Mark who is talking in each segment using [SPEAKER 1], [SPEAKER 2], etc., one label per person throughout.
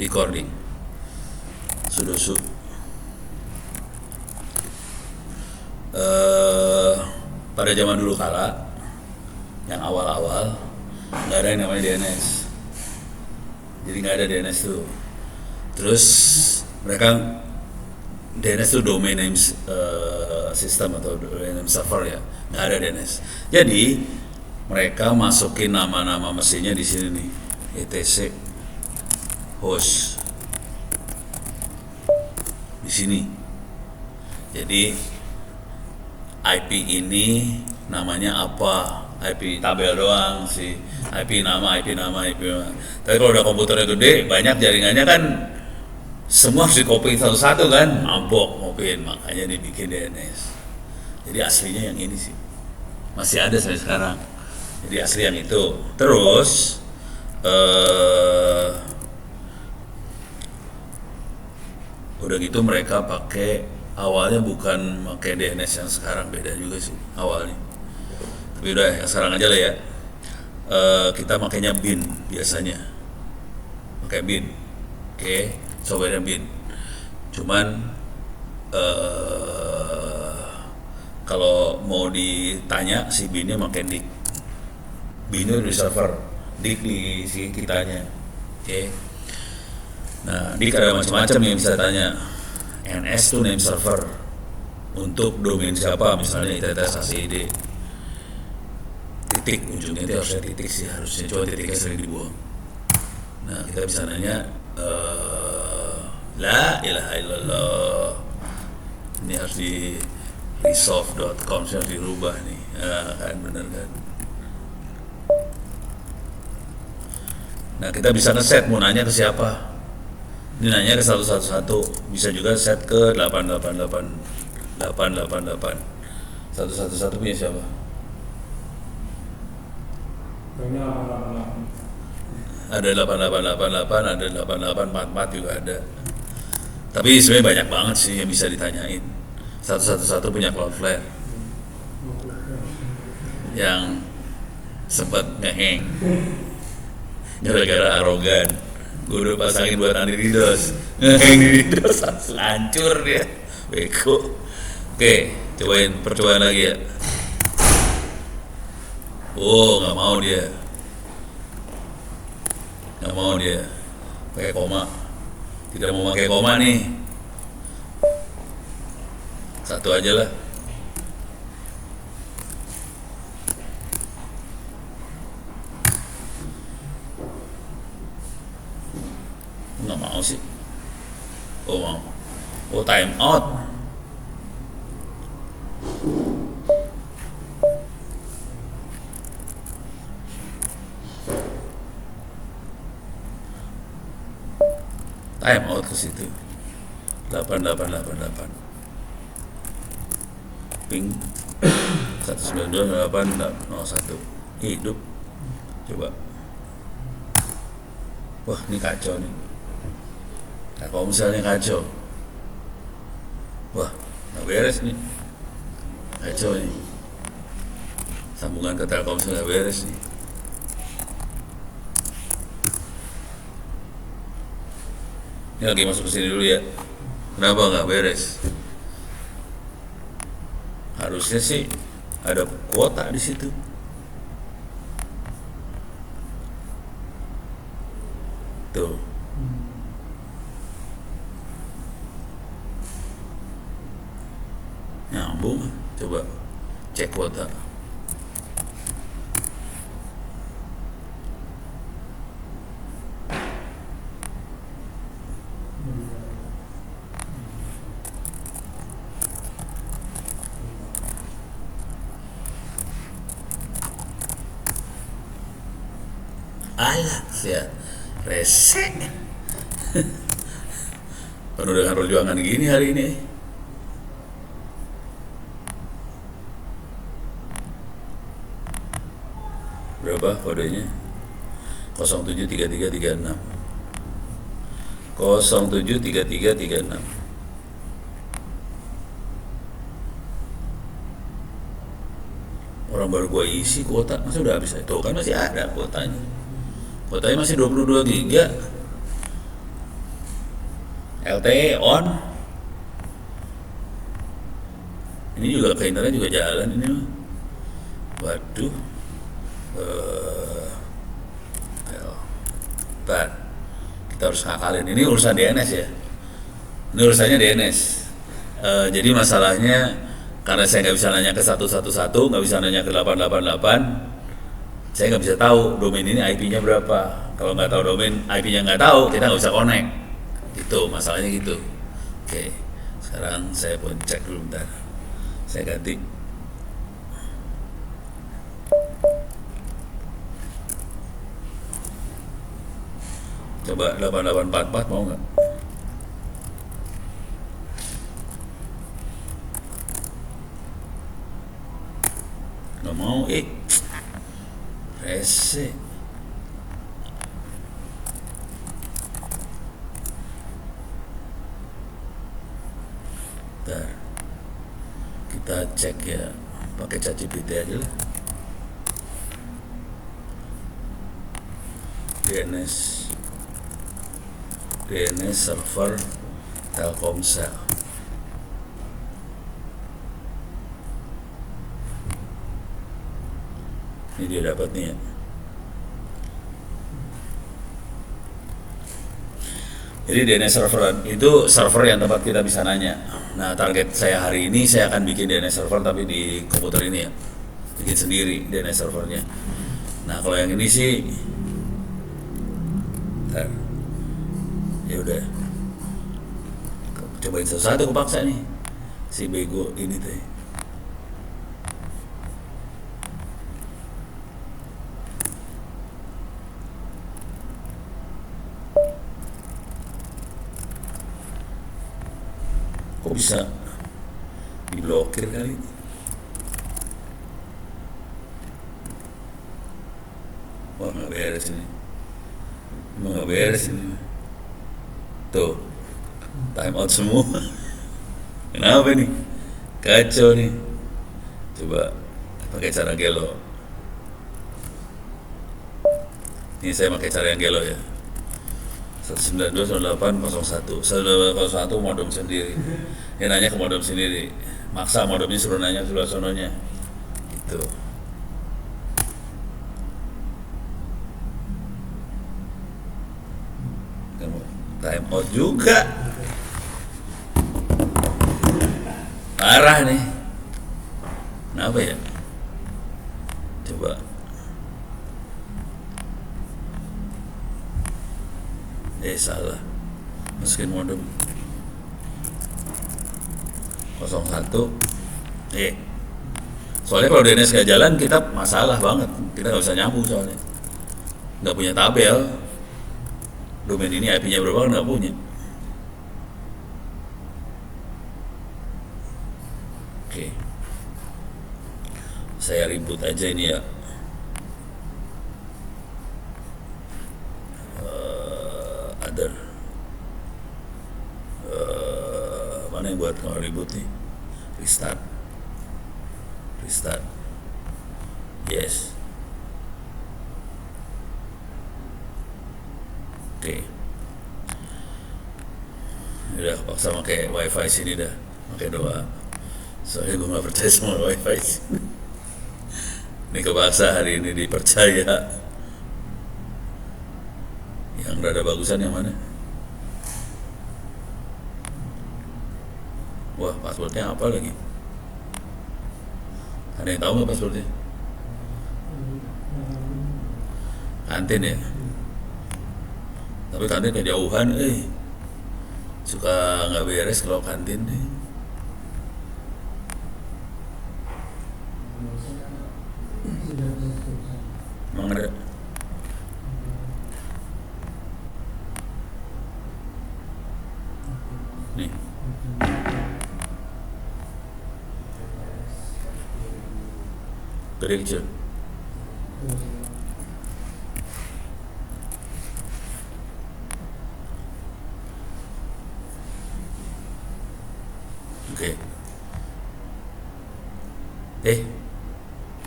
[SPEAKER 1] recording sudosu. Pada zaman dulu kala, yang awal-awal nggak ada yang namanya DNS, jadi nggak ada DNS tuh. Terus mereka DNS itu domain name system atau domain name server ya, nggak ada DNS. Jadi mereka masukin nama-nama mesinnya di sini nih, etc host di sini. Jadi IP ini namanya apa? IP tabel doang sih. IP nama. Tapi kalau udah komputernya gede, banyak jaringannya kan, semua harus dikopiin satu-satu kan, mabok ngopiin, makanya dibikin DNS. Jadi aslinya yang ini sih, masih ada sampai sekarang. Jadi asli yang itu. Terus udah gitu mereka pakai, awalnya bukan pakai DNS yang sekarang, beda juga sih awalnya. Tapi udah yang sekarang aja lah ya. Kita makainya bin biasanya, pakai bin. Oke, software bin. Cuman kalau mau ditanya si binnya pakai disk. Binnya di server, disk di si kitanya. Oke. Nah, disk ada macam-macam yang bisa tanya. NS itu name server untuk domain siapa, misalnya ITTS ACID. Titik ujungnya itu harusnya titik sih, harusnya, cuma titiknya sering dibuang. Nah, kita bisa nanya, la ilaha illallah, ini harus di resolve.com, harus dirubah nih, kan bener kan. Nah, kita bisa nge-set mau nanya ke siapa. Ini nanya ke 111, bisa juga set ke 888. 111 punya siapa? Ada 8888, ada 8844 juga ada. Tapi sebenarnya banyak banget sih yang bisa ditanyain. 111 punya Cloudflare yang sempat ngeheng gara-gara arogan. Gue udah pasangin buat anti-DDoS, ngeheng di DDoS, langsung hancur dia, beko. Oke, percobaan lagi ya. Oh, nggak mau dia, pakai koma, tidak mau pakai koma nih, satu aja lah. Nggak mau sih. Oh mau. Oh time out. Time out ke situ. 8888. Ping 192.8.01. Hidup. Coba. Wah, ini kacau nih. Nah, kalau misalnya kacau, wah, nggak beres nih, kacau nih, sambungan ke Telkomsel nggak beres nih. Ini lagi masuk ke sini dulu ya. Kenapa nggak beres? Harusnya sih ada kuota di situ. Tuh. Nyambung, coba cek kuota. Alah, ya rese. Penuh dengan perjuangan gini hari ini. Berapa kodenya? 073336. 073336. Orang baru gua isi kuota, masa udah habis? Itu kan masih ada kuotanya. Kuotanya masih 22 giga. LTE on. Ini juga ke internet juga jalan ini mah. Waduh. Ya, bentar. Kita harus ngakalin. Ini urusan DNS ya. Ini urusannya DNS. Jadi masalahnya karena saya nggak bisa nanya ke 111, nggak bisa nanya ke 888, saya nggak bisa tahu domain ini IP-nya berapa. Kalau nggak tahu domain IP-nya nggak tahu, kita nggak bisa connect. Gitu, masalahnya gitu. Oke, sekarang saya pun cek dulu bentar. Saya ganti. Coba 8844 mau nggak? Nggak mau, rese. Bentar. Kita cek ya, pakai ChatGPT aja lah. DNS server Telkomsel. Ini dia dapat nih ya. Jadi DNS server itu server yang tempat kita bisa nanya. Nah, target saya hari ini saya akan bikin DNS server tapi di komputer ini ya. Bikin sendiri DNS servernya. Nah, kalau yang ini sih bentar. Ya udah. Cobain satu-satu kepaksa nih. Si bego ini teh. Kok bisa diblokir kali? Wah, nggak beres ini. Emang nggak beres ini. Tuh, time out semua. Kenapa nih? Kacau nih. Coba pakai cara gelo. Ini saya pakai cara yang gelo ya. 192.168.01 102.101 modem sendiri. Dia nanya ke modem sendiri. Maksa modemnya suruh nanya sebelah sononya. Gitu. Time out juga. Parah nih. Kenapa ya? Coba. Salah. Masukin modem 01. Soalnya kalau DNS gak jalan kita masalah banget. Kita nggak bisa nyambung soalnya. Nggak punya tabel. Domain ini IP-nya berapa kan nggak punya. Oke. Saya ribut aja ini ya. Other. Mana yang buat kalau ribut nih? Restart. Yes. Oke. Udah paksa pakai wifi sini dah, pakai doa. Soalnya gue nggak percaya sama wifi sini. Ini kepaksa hari ini dipercaya. Yang rada bagusan yang mana? Wah, passwordnya apa lagi? Ada yang tahu nggak passwordnya? Kantin ya. Tapi kantin kejauhan, suka nggak beres kalau kantin nih. Emang ada? Nih. Gede kecil. Oke.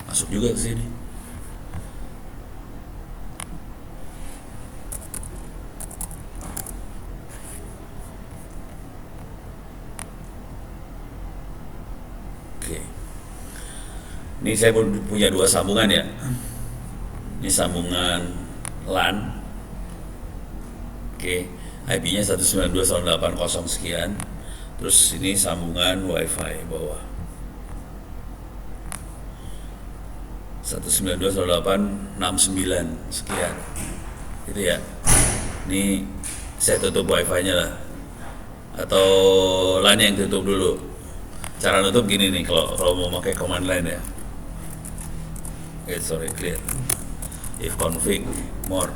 [SPEAKER 1] Masuk juga ke sini. Oke. Ini saya punya dua sambungan ya. Ini sambungan LAN. Oke. IP-nya 192.168.0 sekian. Terus ini sambungan WiFi bawah. 192.168.69 sekian. Gitu ya. Ini saya tutup WiFi-nya lah. Atau LAN yang tutup dulu. Cara nutup gini nih kalau mau pakai command line ya. Sorry, clear. If config more.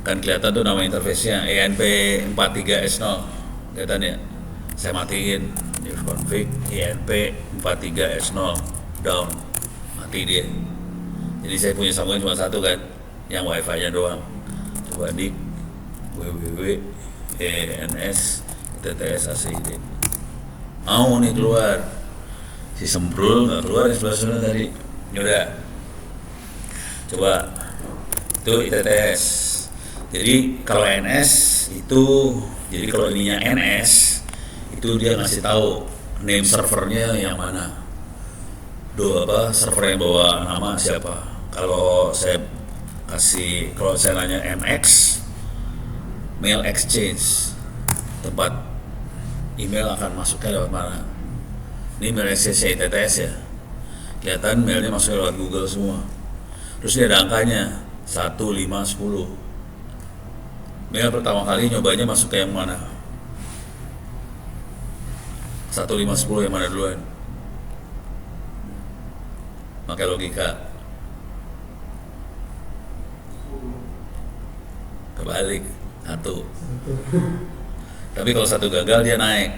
[SPEAKER 1] Kan kelihatan tuh nama interface-nya ENP43S0. Kelihatan ya? Saya matiin. If config ENP43S0 down. Mati dia. Jadi saya punya sambungan cuma satu kan, yang WiFi-nya doang. Coba di www.ens.tts.ac.id. Mau nih keluar. Si Semprul nggak keluar di sebelah sana tadi. Yaudah. Coba itu ITTS. Jadi kalau NS itu, jadi kalau ininya NS itu dia ngasih tahu name servernya yang mana. Server yang bawa nama siapa. Kalau saya nanya MX, mail exchange, tempat email akan masuknya lewat mana. Ini mail exchange ITTS ya. Kelihatan mailnya masuk lewat Google semua. Terus ini ada angkanya 1, 5, 10. Mail pertama kali nyobanya masuk ke yang mana? 1, 5, 10 yang mana duluan? Pakai logika. Kebalik, 1. Tapi kalau 1 gagal dia naik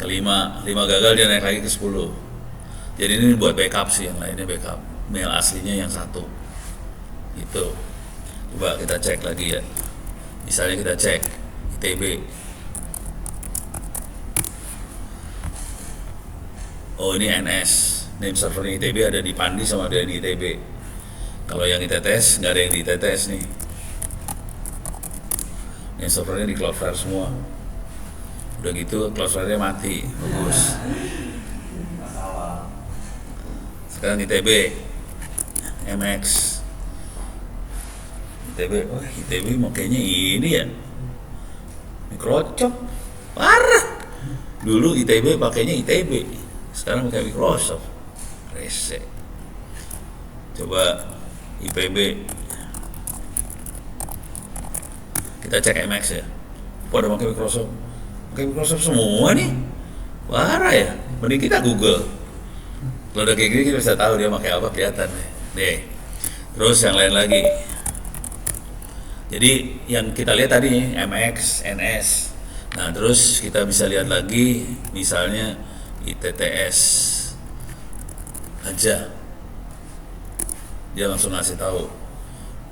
[SPEAKER 1] ke 5 gagal dia naik lagi ke 10. Jadi ini buat backup sih, yang lainnya backup. Mail aslinya yang 1. Itu. Coba kita cek lagi ya. Misalnya kita cek ITB. Oh ini NS. Name server ITB ada di Pandi sama ada di ITB. Kalau yang ITTS nggak ada yang di ITTS nih. Name servernya di Cloudflare semua. Udah gitu Cloudflare-nya mati. Bagus. Sekarang ITB MX. ITB mau kayaknya ini ya. Microsoft. Parah. Dulu ITB pakainya ITB. Sekarang pakai Microsoft. Rese. Coba IPB. Kita cek MX ya. Udah pakai Microsoft. Pakai Microsoft semua nih. Parah ya. Mending kita Google. Kalau udah kayak gini kita bisa tahu dia pakai apa, kelihatan deh. Terus yang lain lagi. Jadi yang kita lihat tadi MX, NS. Nah terus kita bisa lihat lagi misalnya ITTS aja. Dia langsung ngasih tahu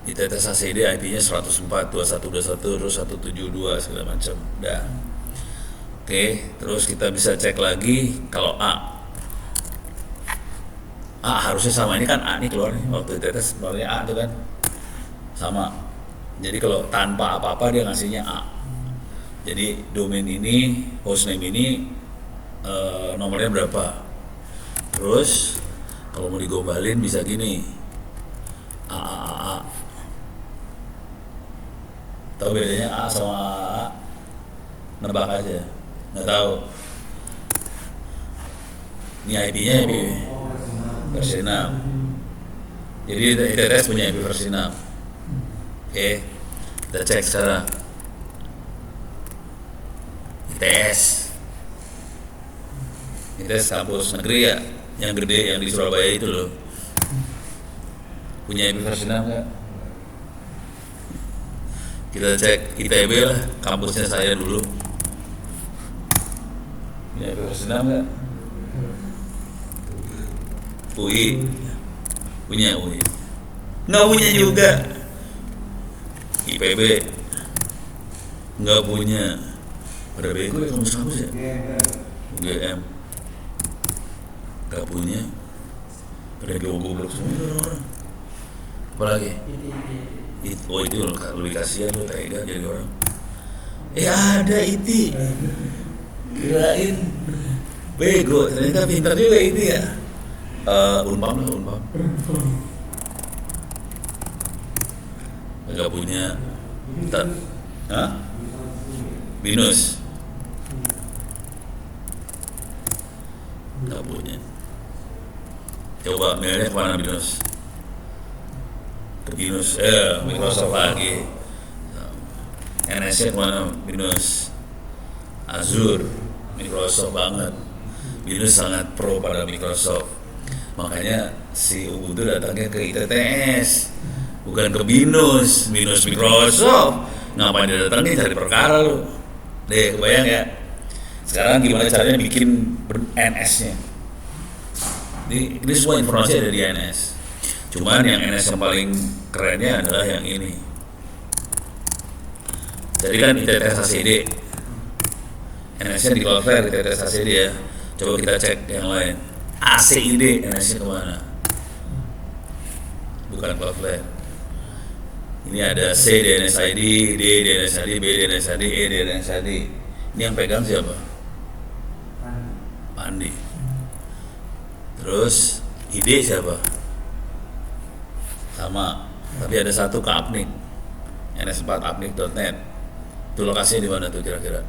[SPEAKER 1] ITTS ACD IP-nya 104.21.21 terus 172 segala macam. Dah. Oke, terus kita bisa cek lagi kalau A harusnya sama, ini kan A nih keluar nih waktu ITTS keluarnya A itu kan sama. Jadi kalau tanpa apa-apa dia ngasihnya A. Jadi domain ini, hostname ini nomornya berapa. Terus kalau mau digombalin bisa gini. A. Tahu bedanya A sama A? Nebak aja. Nggak tahu. Ini IP-nya IP versi 6. Jadi ITTS punya IP versi 6. Oke, kita cek sekarang ITS kampus negeri ya, yang gede yang di Surabaya itu loh. Punya IP versi 6 nggak? Kita cek ITB lah, kampusnya saya dulu. Punya IP versi 6 nggak? UI punya. Nggak punya juga. IPB nggak punya. Pada bego ya kampus-kampus ya. UGM nggak punya. Pada goblok semua orang. Apalagi? Oh itu lebih kasihan lo, tega jadi orang. Ada itu. Kirain bego, ternyata pintar juga ini ya. Unpam lah, Unpam. Nggak punya. Bentar. Hah? Binus. Nggak punya. Coba milihnya kemana Binus? Ke Binus, Microsoft lagi. NS-nya kemana Binus? Azure, Microsoft banget. Binus sangat pro pada Microsoft. Makanya si Ubuntu datangnya ke ITTS, bukan ke Binus. Binus Microsoft, ngapain dia datangnya cari perkara lu? Deh, kebayang ya. Sekarang gimana caranya bikin NS-nya? Ini semua informasi ada di NS. Cuman yang NS yang paling kerennya adalah yang ini. Jadi kan ITTS ACD, NS-nya di Cloudflare, ITTS ACD ya. Coba kita cek yang lain. ACID, NS-nya kemana? Bukan Cloudflare. Ini ada C DNSID, D DNSID, B DNSID, E DNSID. Ini yang pegang siapa? Pandi. Terus ID siapa? Sama. Tapi ada satu ke Apnik, ns4 apnik.net. Itu lokasinya di mana tuh kira-kira?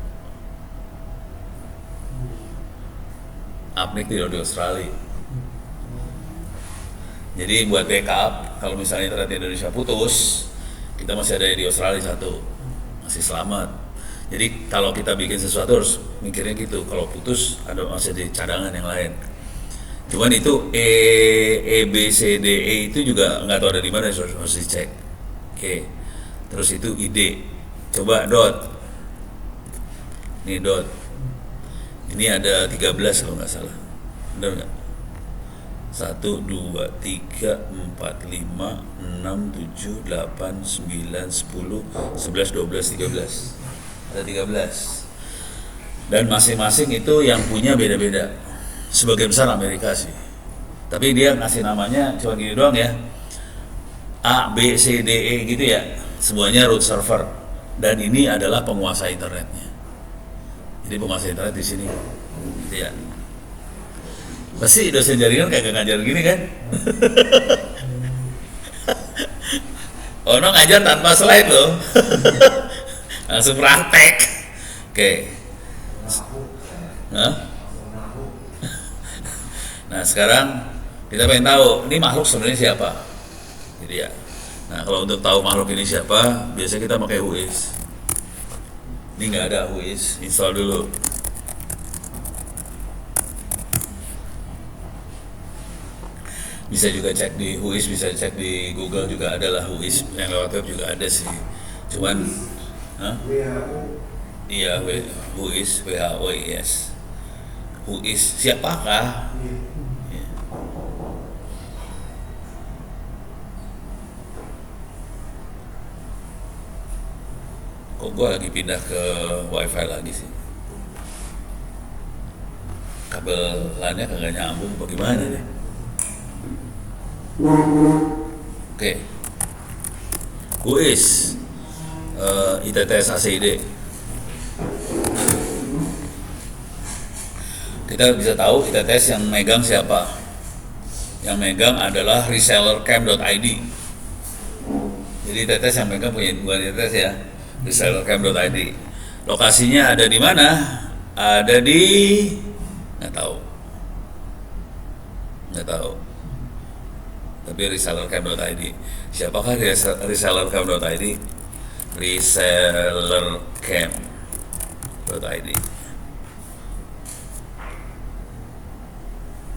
[SPEAKER 1] Apnik di Australia. Jadi buat backup, kalau misalnya internet Indonesia putus, kita masih ada di Australia satu, masih selamat. Jadi kalau kita bikin sesuatu harus mikirnya gitu, kalau putus ada masih di cadangan yang lain. Cuman itu E, B, C, D, E itu juga nggak tahu ada di mana, harus dicek. Oke. Terus itu ID. Coba dot. Ini dot. Ini ada 13 kalau nggak salah. Benar nggak? 1, 2, 3, 4, 5, 6, 7, 8, 9, 10, 11, 12, 13. Ada 13. Dan masing-masing itu yang punya beda-beda. Sebagian besar Amerika sih. Tapi dia ngasih namanya cuma gini doang ya. A, B, C, D, E gitu ya. Semuanya root server. Dan ini adalah penguasa internetnya. Jadi penguasa internet di sini. Gitu ya. Pasti dosen jaringan kayak ngajar gini kan? Ono ngajar tanpa slide loh. Langsung praktek. Oke. Nah sekarang kita pengen tahu ini makhluk sebenarnya siapa, gitu ya. Nah kalau untuk tahu makhluk ini siapa, biasanya kita pakai Whois. Ini nggak ada Whois, install dulu. Bisa juga cek di Whois, bisa cek di Google juga ada lah Whois, yang lewat web juga ada sih. Cuman, iya Whois, WHOIS. Whois siapakah? Kok gue lagi pindah ke wifi lagi sih? Kabelannya kagak nyambung bagaimana nih? Oke. Whois ITTS ACID. Kita bisa tahu ITTS yang megang siapa. Yang megang adalah resellercam.id. Jadi ITTS yang megang punya bukan ITTS ya, resellercam.id. Lokasinya ada di mana? Ada di nggak tahu. Tapi resellercam.id. Siapakah resellercam.id? Resellercam.id.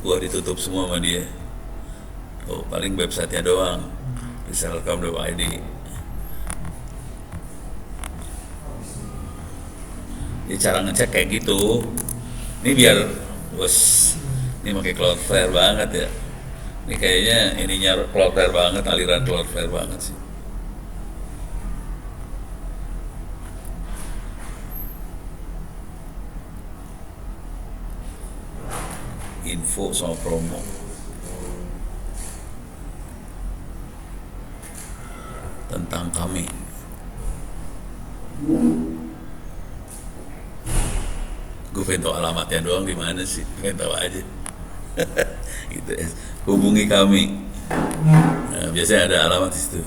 [SPEAKER 1] Gua ditutup semua sama dia. Oh, paling websitenya doang. Resellercam.id. Jadi cara ngecek kayak gitu. Ini biar bos, ini pakai Cloudflare banget ya. Ini kayaknya ininya Cloudflare banget, aliran Cloudflare banget sih. Info sama promo. Tentang kami. Gue pengen tahu alamatnya doang di mana sih, pengen tahu aja. Gitu. Hubungi kami. Nah, biasanya ada alamat di situ.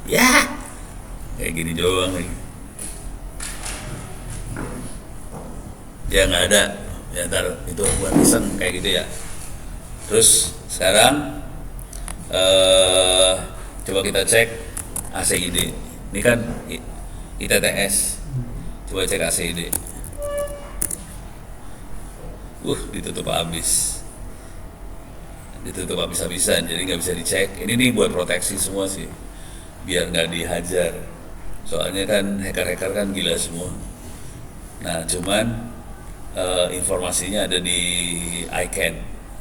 [SPEAKER 1] Ya, kayak gini doang nih. Ya nggak ada. Ya ntar itu buat iseng kayak gitu ya. Terus sekarang coba kita cek ACID. Ini kan ITTS. Coba cek ACID. Ditutup habis. Ditutup habis-habisan, jadi nggak bisa dicek. Ini nih buat proteksi semua sih, biar nggak dihajar. Soalnya kan hacker-hacker kan gila semua. Nah, cuman informasinya ada di iCan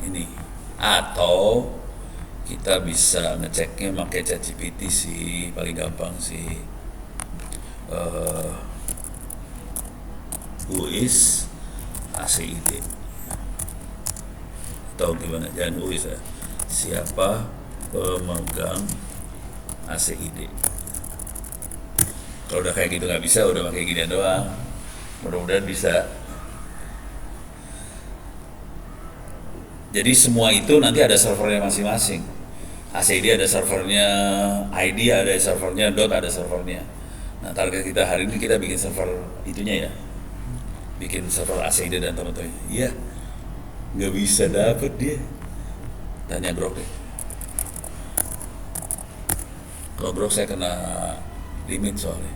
[SPEAKER 1] ini. Atau kita bisa ngeceknya pakai ChatGPT sih, paling gampang sih. Who is ACID? Atau gimana, jangan who is ya. Siapa pemegang ACID? Kalau udah kayak gitu nggak bisa, udah pakai ginian doang. Mudah-mudahan bisa. Jadi semua itu nanti ada servernya masing-masing. ACID ada servernya, ID ada servernya, dot ada servernya. Nah, target kita hari ini kita bikin server itunya ya. Bikin server ACID dan teman-teman. Iya, nggak bisa dapet dia. Tanya Grok deh. Kalau Grok saya kena limit soalnya.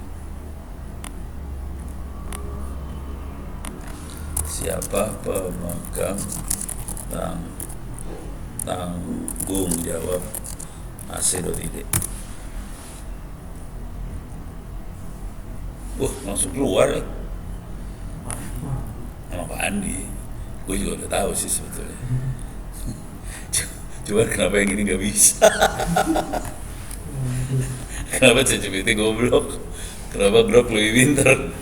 [SPEAKER 1] Siapa pemegang tanggung jawab AC.id? Langsung keluar ya. Emang Pak Andi. Gue juga udah tahu sih sebetulnya. Cuma kenapa yang ini nggak bisa? Kenapa ChatGPT goblok? Kenapa Grok lebih pinter?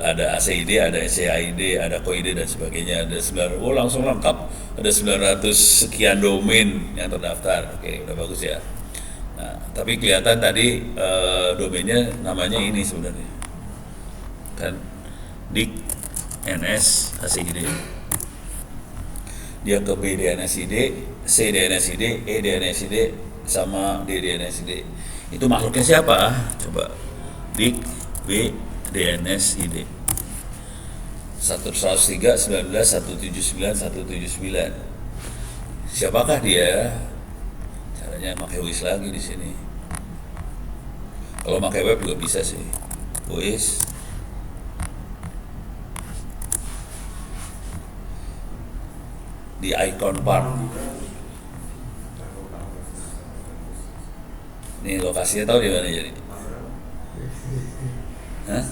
[SPEAKER 1] Ada ACID, ada SCID, ada KOID dan sebagainya. Ada langsung lengkap. Ada 900 sekian domain yang terdaftar. Oke, udah bagus ya. Nah, tapi kelihatan tadi domainnya namanya ini sebenarnya. Kan Dik NS ACID. Dia ke B DNSID, C DNSID, E DNSID, sama D DNSID. Itu makhluknya siapa? Coba Dik B DNSID 103 19 179 179. Siapakah dia? Caranya pakai WIS lagi di sini. Kalau pakai web juga bisa sih. WIS di icon park. Ini lokasinya tahu di mana jadi? Hah?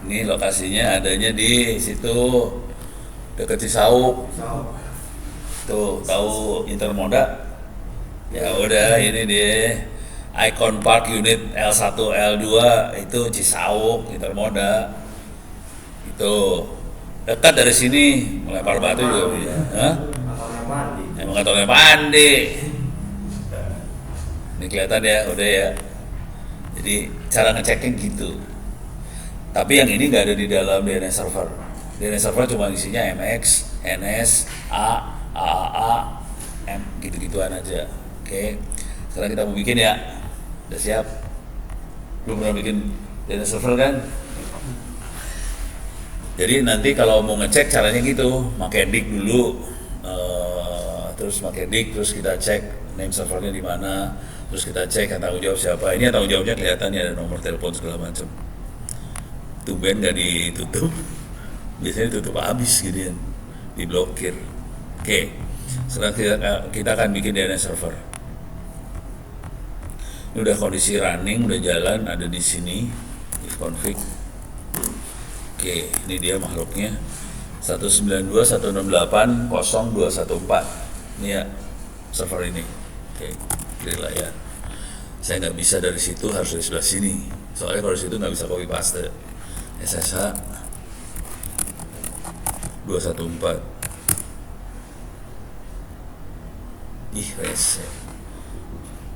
[SPEAKER 1] Ini lokasinya adanya di situ dekat Cisauk. Tuh, tahu Intermoda? Ya udah, ini dia Icon Park Unit L1 L2 itu Cisauk Intermoda. Itu dekat dari sini, melempar batu juga bisa. Hah? Emang kantornya Pandi. Ini kelihatan ya, udah ya. Jadi cara ngeceknya gitu. Tapi yang ini nggak ada di dalam DNS server. DNS server cuma isinya MX, NS, A, AAA, M, gitu-gituan aja. Oke. Sekarang kita mau bikin ya. Udah siap? Belum pernah bikin DNS server kan? Jadi nanti kalau mau ngecek caranya gitu, pakai Dik dulu, terus pakai Dik, terus kita cek name servernya di mana, terus kita cek yang tanggung jawab siapa. Ini yang tanggung jawabnya kelihatan ya, ada nomor telepon segala macam. Tumben nggak ditutup, biasanya tutup habis gitu ya, diblokir. Oke, sekarang kita akan bikin DNS server. Ini udah kondisi running, udah jalan, ada di sini, if config. Oke, ini dia makhluknya 192.168.0.214. Ini ya server ini. Oke, klik layar. Saya nggak bisa dari situ, harus dari sebelah sini. Soalnya kalau di situ nggak bisa copy paste. SSH 214. Ih, rese.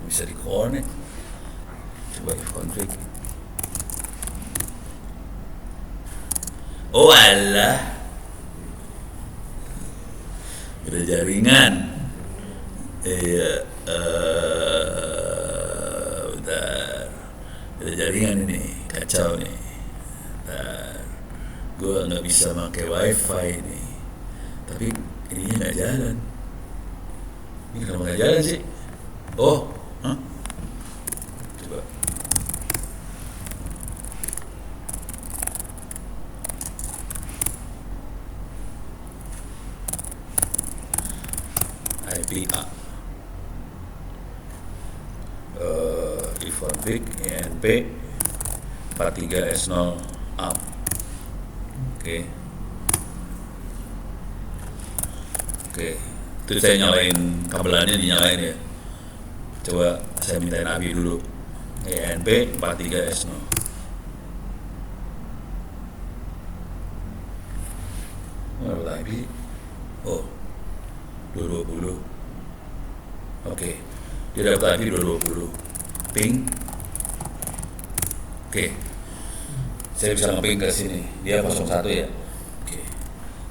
[SPEAKER 1] Bisa di-connect. Coba if config. Oh alah, beda jaringan. Iya, bentar. Beda jaringan ini, kacau nih. Bentar. Gue nggak bisa pakai wifi nih. Tapi ininya nggak jalan. Ini kenapa nggak jalan sih? Oh, hah? Coba. IPA. Ifabrik INP 43S0 up. Oke. Oke. Itu saya nyalain kabelannya, dinyalain ya. Coba saya mintain ABI dulu. ENP 43S0. Oh, ABI. Oh, 220. Oke. Dia dapat ABI 220. Ping. Oke. Saya bisa nge-ping ke sini. Dia 01 ya. Oke.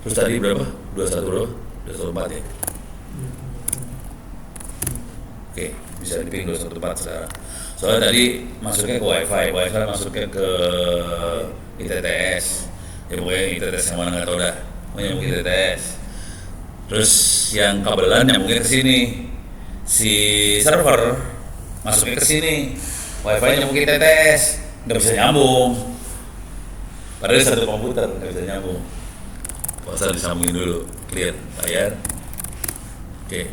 [SPEAKER 1] Terus tadi berapa? 21 berapa? 214 ya. Oke, bisa diping 214 sekarang. Soalnya tadi masuknya ke wifi masuknya ke ITTS. Ya pokoknya ITTS yang mana nggak tahu dah. Pokoknya mungkin ITTS. Terus yang kabelan yang mungkin ke sini. Si server masuknya ke sini. Wifi-nya mungkin ITTS, nggak bisa nyambung. Padahal satu komputer nggak bisa nyambung. Pasal disambungin dulu, clear, bayar. Oke.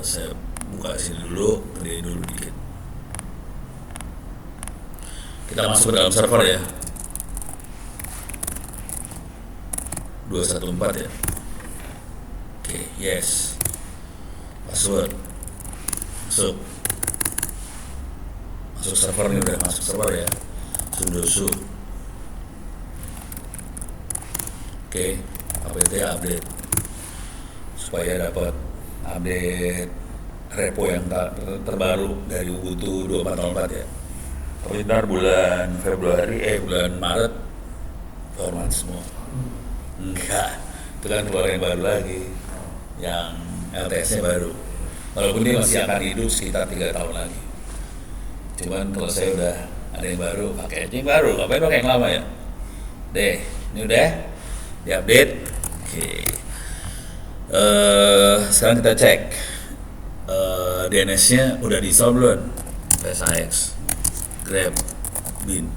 [SPEAKER 1] Saya buka sini dulu, gedein dulu dikit. Kita masuk ke dalam server ya. 214 ya. Oke, yes. Password. Masuk. Masuk server nih, udah masuk server ya. Sudosu. Oke, apt update supaya dapat update repo yang terbaru dari Ubuntu 24.04 ya. Tapi ntar bulan Maret format semua. Enggak, itu kan keluar yang baru lagi, yang LTS-nya baru. Walaupun dia masih akan hidup sekitar 3 tahun lagi. Cuman kalau saya udah ada yang baru, pakai aja yang baru, ngapain pakai yang lama ya? Deh, ini udah diupdate. Oke. Sekarang kita cek DNS-nya udah di-install belum? PSAX, Grab, Bin.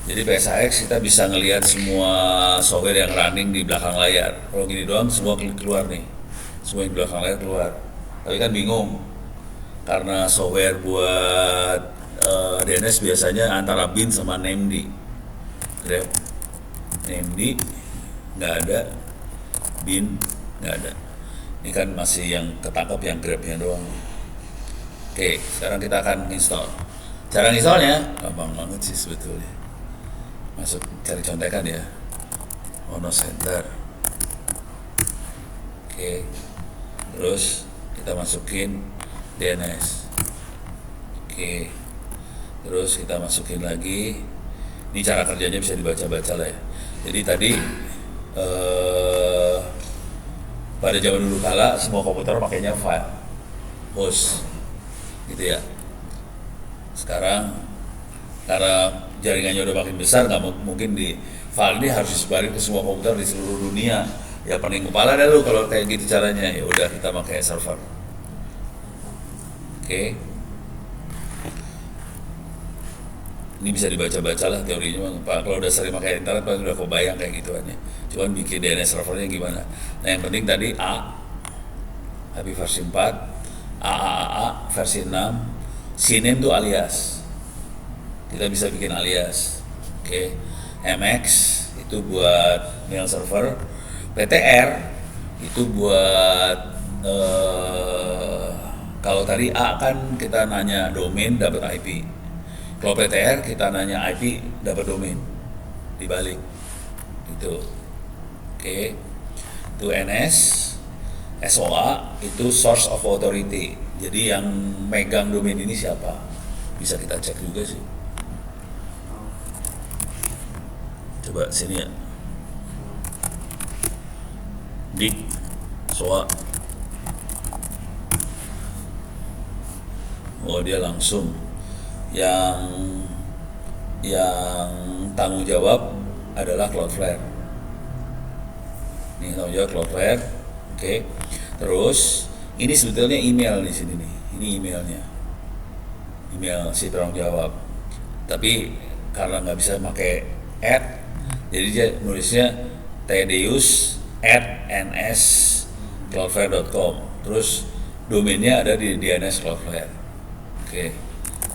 [SPEAKER 1] Jadi PSAX kita bisa ngelihat semua software yang running di belakang layar. Kalau gini doang semua keluar nih, semua yang di belakang layar keluar. Tapi kan bingung karena software buat DNS biasanya antara Bin sama named. Grab, named nggak ada, Bin nggak ada. Ini kan masih yang ketangkap yang Grabnya doang. Oke, sekarang kita akan install. Cara installnya gampang banget sih sebetulnya. Masuk cari contekan ya, Ono Center. Oke, terus kita masukin DNS. Oke, terus kita masukin lagi. Ini cara kerjanya bisa dibaca-baca lah ya. Jadi tadi pada zaman dulu kala semua komputer pakainya file host gitu ya. Sekarang karena jaringannya udah makin besar, nggak mungkin di file ini harus disebarin ke semua komputer di seluruh dunia. Ya pening kepala dah lu kalau kayak gitu caranya. Ya udah kita pakai server. Oke. Ini bisa dibaca-baca lah teorinya. Pak, kalau udah sering pakai internet Pak udah kebayang kayak gituannya. Cuman bikin DNS servernya gimana? Nah yang penting tadi HP versi 4, AAA versi 6, CNAME tuh alias. Kita bisa bikin alias. Oke. MX itu buat mail server, PTR itu buat kalau tadi A kan kita nanya domain dapat IP. Kalau PTR kita nanya IP dapat domain dibalik itu. Oke. Itu NS, SOA itu source of authority. Jadi yang megang domain ini siapa? Bisa kita cek juga sih. Coba sini ya. Dik, soa. Oh, dia langsung yang yang tanggung jawab adalah Cloudflare. Ini tanggung jawab Cloudflare. Oke. Terus ini sebetulnya email di sini nih. Ini emailnya. Email si tanggung jawab. Tapi karena nggak bisa pakai @ jadi dia nulisnya tdeus@ns.cloudflare.com. Terus domainnya ada di DNS Cloudflare. Oke,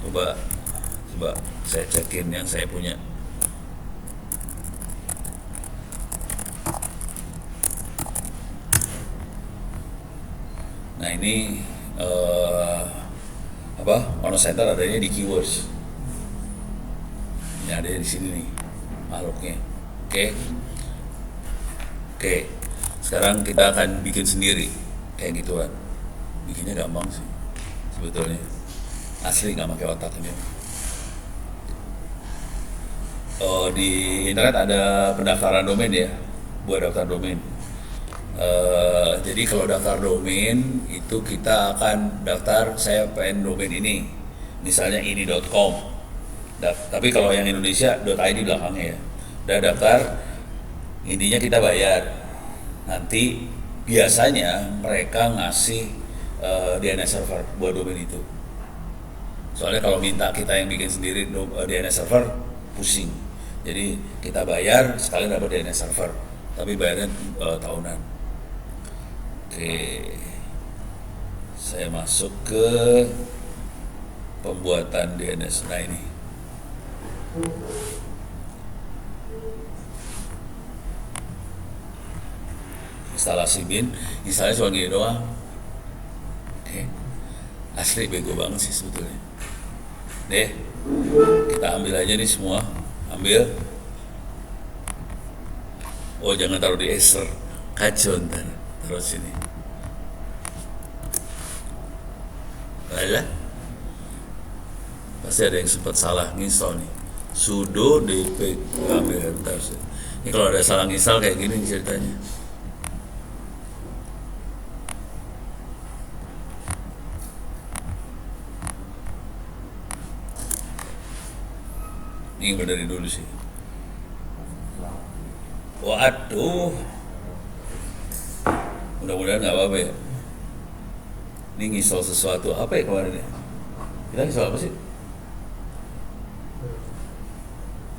[SPEAKER 1] coba saya cekin yang saya punya. Nah ini Ono Center adanya di Keywords. Ini ada di sini nih makhluknya. Oke. Sekarang kita akan bikin sendiri kayak gituan. Bikinnya gampang sih sebetulnya. Asli nggak pakai otak ini. Di internet ada pendaftaran domain ya, buat daftar domain. Jadi kalau daftar domain itu kita akan daftar, saya pengen domain ini, misalnya ini.com. Tapi kalau yang Indonesia .id belakangnya ya. Udah daftar, intinya kita bayar. Nanti biasanya mereka ngasih DNS server buat domain itu. Soalnya kalau minta kita yang bikin sendiri DNS server, pusing. Jadi kita bayar sekali dapat DNS server, tapi bayarnya tahunan. Oke, saya masuk ke pembuatan DNS. Nah ini. Instalasi bin, instalasi cuma gini doang. Oke. Asli bego banget sih sebetulnya. Deh, kita ambil aja nih semua. Ambil. Oh, jangan taruh di Acer. Kacau ntar. Taruh sini. Alah. Pasti ada yang sempat salah nginstall nih. Sudo dp ambil ntar. Ini kalau ada salah nginstall kayak gini ceritanya. Ini dari dulu sih. Waduh. Mudah-mudahan nggak apa-apa ya. Ini ngisol sesuatu apa ya kemarin ya? Kita ngisol apa sih?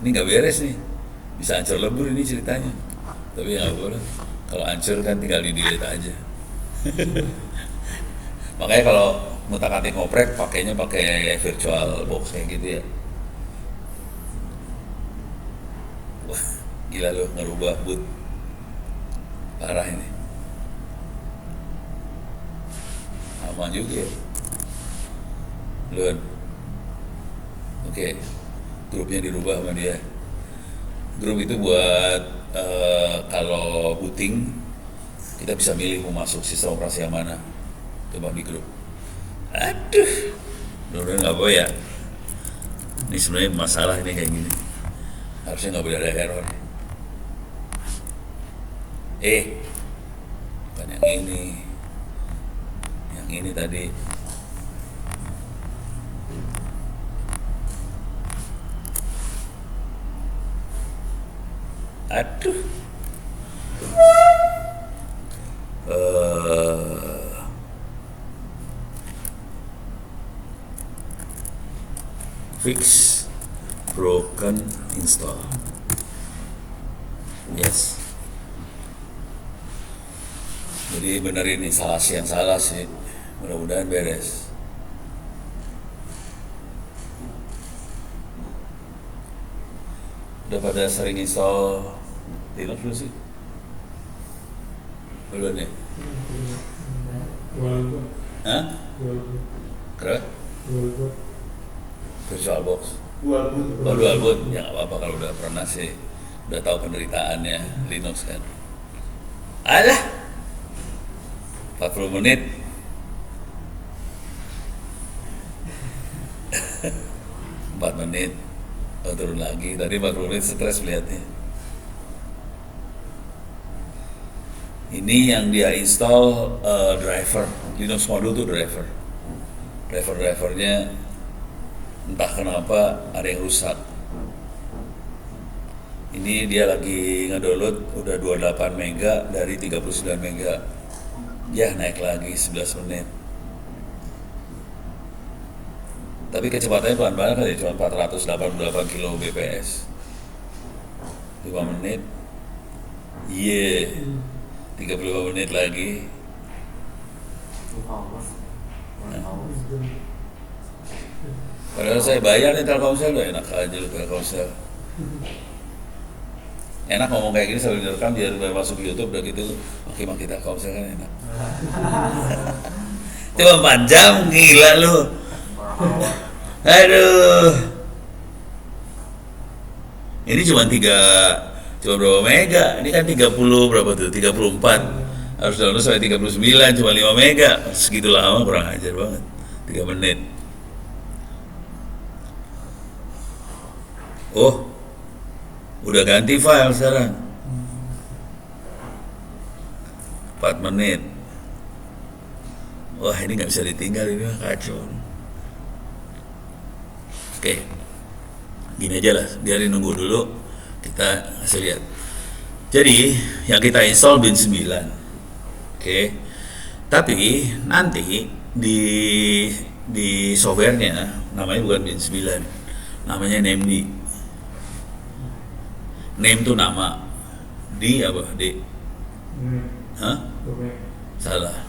[SPEAKER 1] Ini nggak beres nih. Bisa hancur lebur ini ceritanya. Tapi ya nggak boleh. Kalau hancur kan tinggal di delete aja. Makanya kalau ngutak-atik ngoprek pakainya pakai virtual box kayak gitu ya. Wah, gila loh ngerubah boot. Parah ini. Aman juga ya. Lun. Oke. Grupnya dirubah sama dia. Grup itu buat kalau booting kita bisa milih mau masuk sistem operasi yang mana. Coba di grup. Aduh. Mudah-mudahan nggak apa ya. Ini sebenarnya masalah ini kayak gini. Harusnya nggak boleh ada error. Bukan yang ini. Yang ini tadi. Aduh. Fix broken install. Yes. Jadi benerin instalasi yang salah sih. Mudah-mudahan beres. Udah pada sering install Linux belum sih? Belum ya? Hah? Keren? VirtualBox. Dual boot. Ya nggak apa-apa kalau udah pernah sih. Udah tahu penderitaannya Linux kan. Alah! 40 menit. 4 menit. Turun lagi. Tadi 40 menit stres melihatnya. Ini yang dia install driver, Linux module tuh drivernya entah kenapa ada yang rusak. Ini dia lagi ngedownload udah 28 mega dari 39 mega. Ya naik lagi 11 menit. Tapi kecepatannya pelan-pelan kan ya, cuma 488 kilo bps. 5 menit. 35 menit lagi. Padahal saya bayar nih Telkomsel, udah enak aja lu Telkomsel. Enak ngomong kayak gini sambil direkam biar masuk YouTube udah gitu maki-maki Telkomsel kan enak. Cuma 4 jam, gila lu. Aduh. Ini cuma berapa mega? Ini kan 30 berapa tuh? 34. Harus download sampai 39, cuma 5 mega. Segitu lama, kurang ajar banget. 3 menit. Oh, udah ganti file sekarang. 4 menit. Wah, ini nggak bisa ditinggal, ini kacau. Oke, gini aja lah, biarin nunggu dulu, kita kasih lihat. Jadi, yang kita install Bin 9. Oke, tapi nanti di softwarenya namanya bukan Bin 9, namanya NAMD. Name itu nama, di apa? D. Hah? Salah.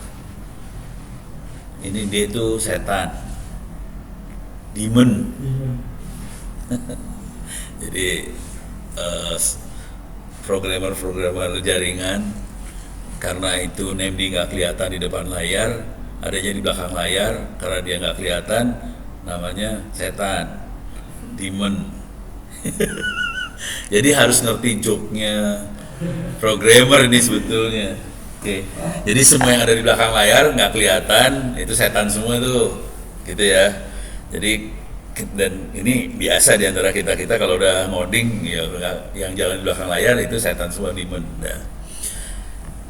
[SPEAKER 1] Ini D itu setan. Demon. Jadi programmer jaringan, karena itu NAMD nggak kelihatan di depan layar, adanya di belakang layar, karena dia nggak kelihatan, namanya setan, demon. Jadi harus ngerti joke-nya programmer ini sebetulnya. Oke. Jadi semua yang ada di belakang layar nggak kelihatan, itu setan semua tuh, gitu ya. Jadi dan ini biasa di antara kita kalau udah ngoding ya, yang jalan di belakang layar itu setan semua, demon. Nah,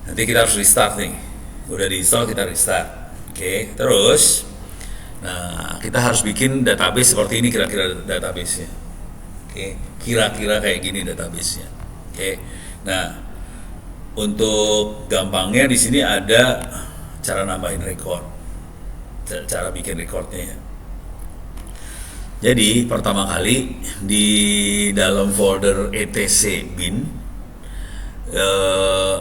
[SPEAKER 1] nanti kita harus restart nih. Udah diinstal, kita restart. Oke, terus nah kita harus bikin database seperti ini kira-kira database-nya. Oke, kira-kira kayak gini database-nya. Oke. Nah, untuk gampangnya di sini ada cara nambahin record. Cara bikin recordnya ya. Jadi pertama kali di dalam folder etc bin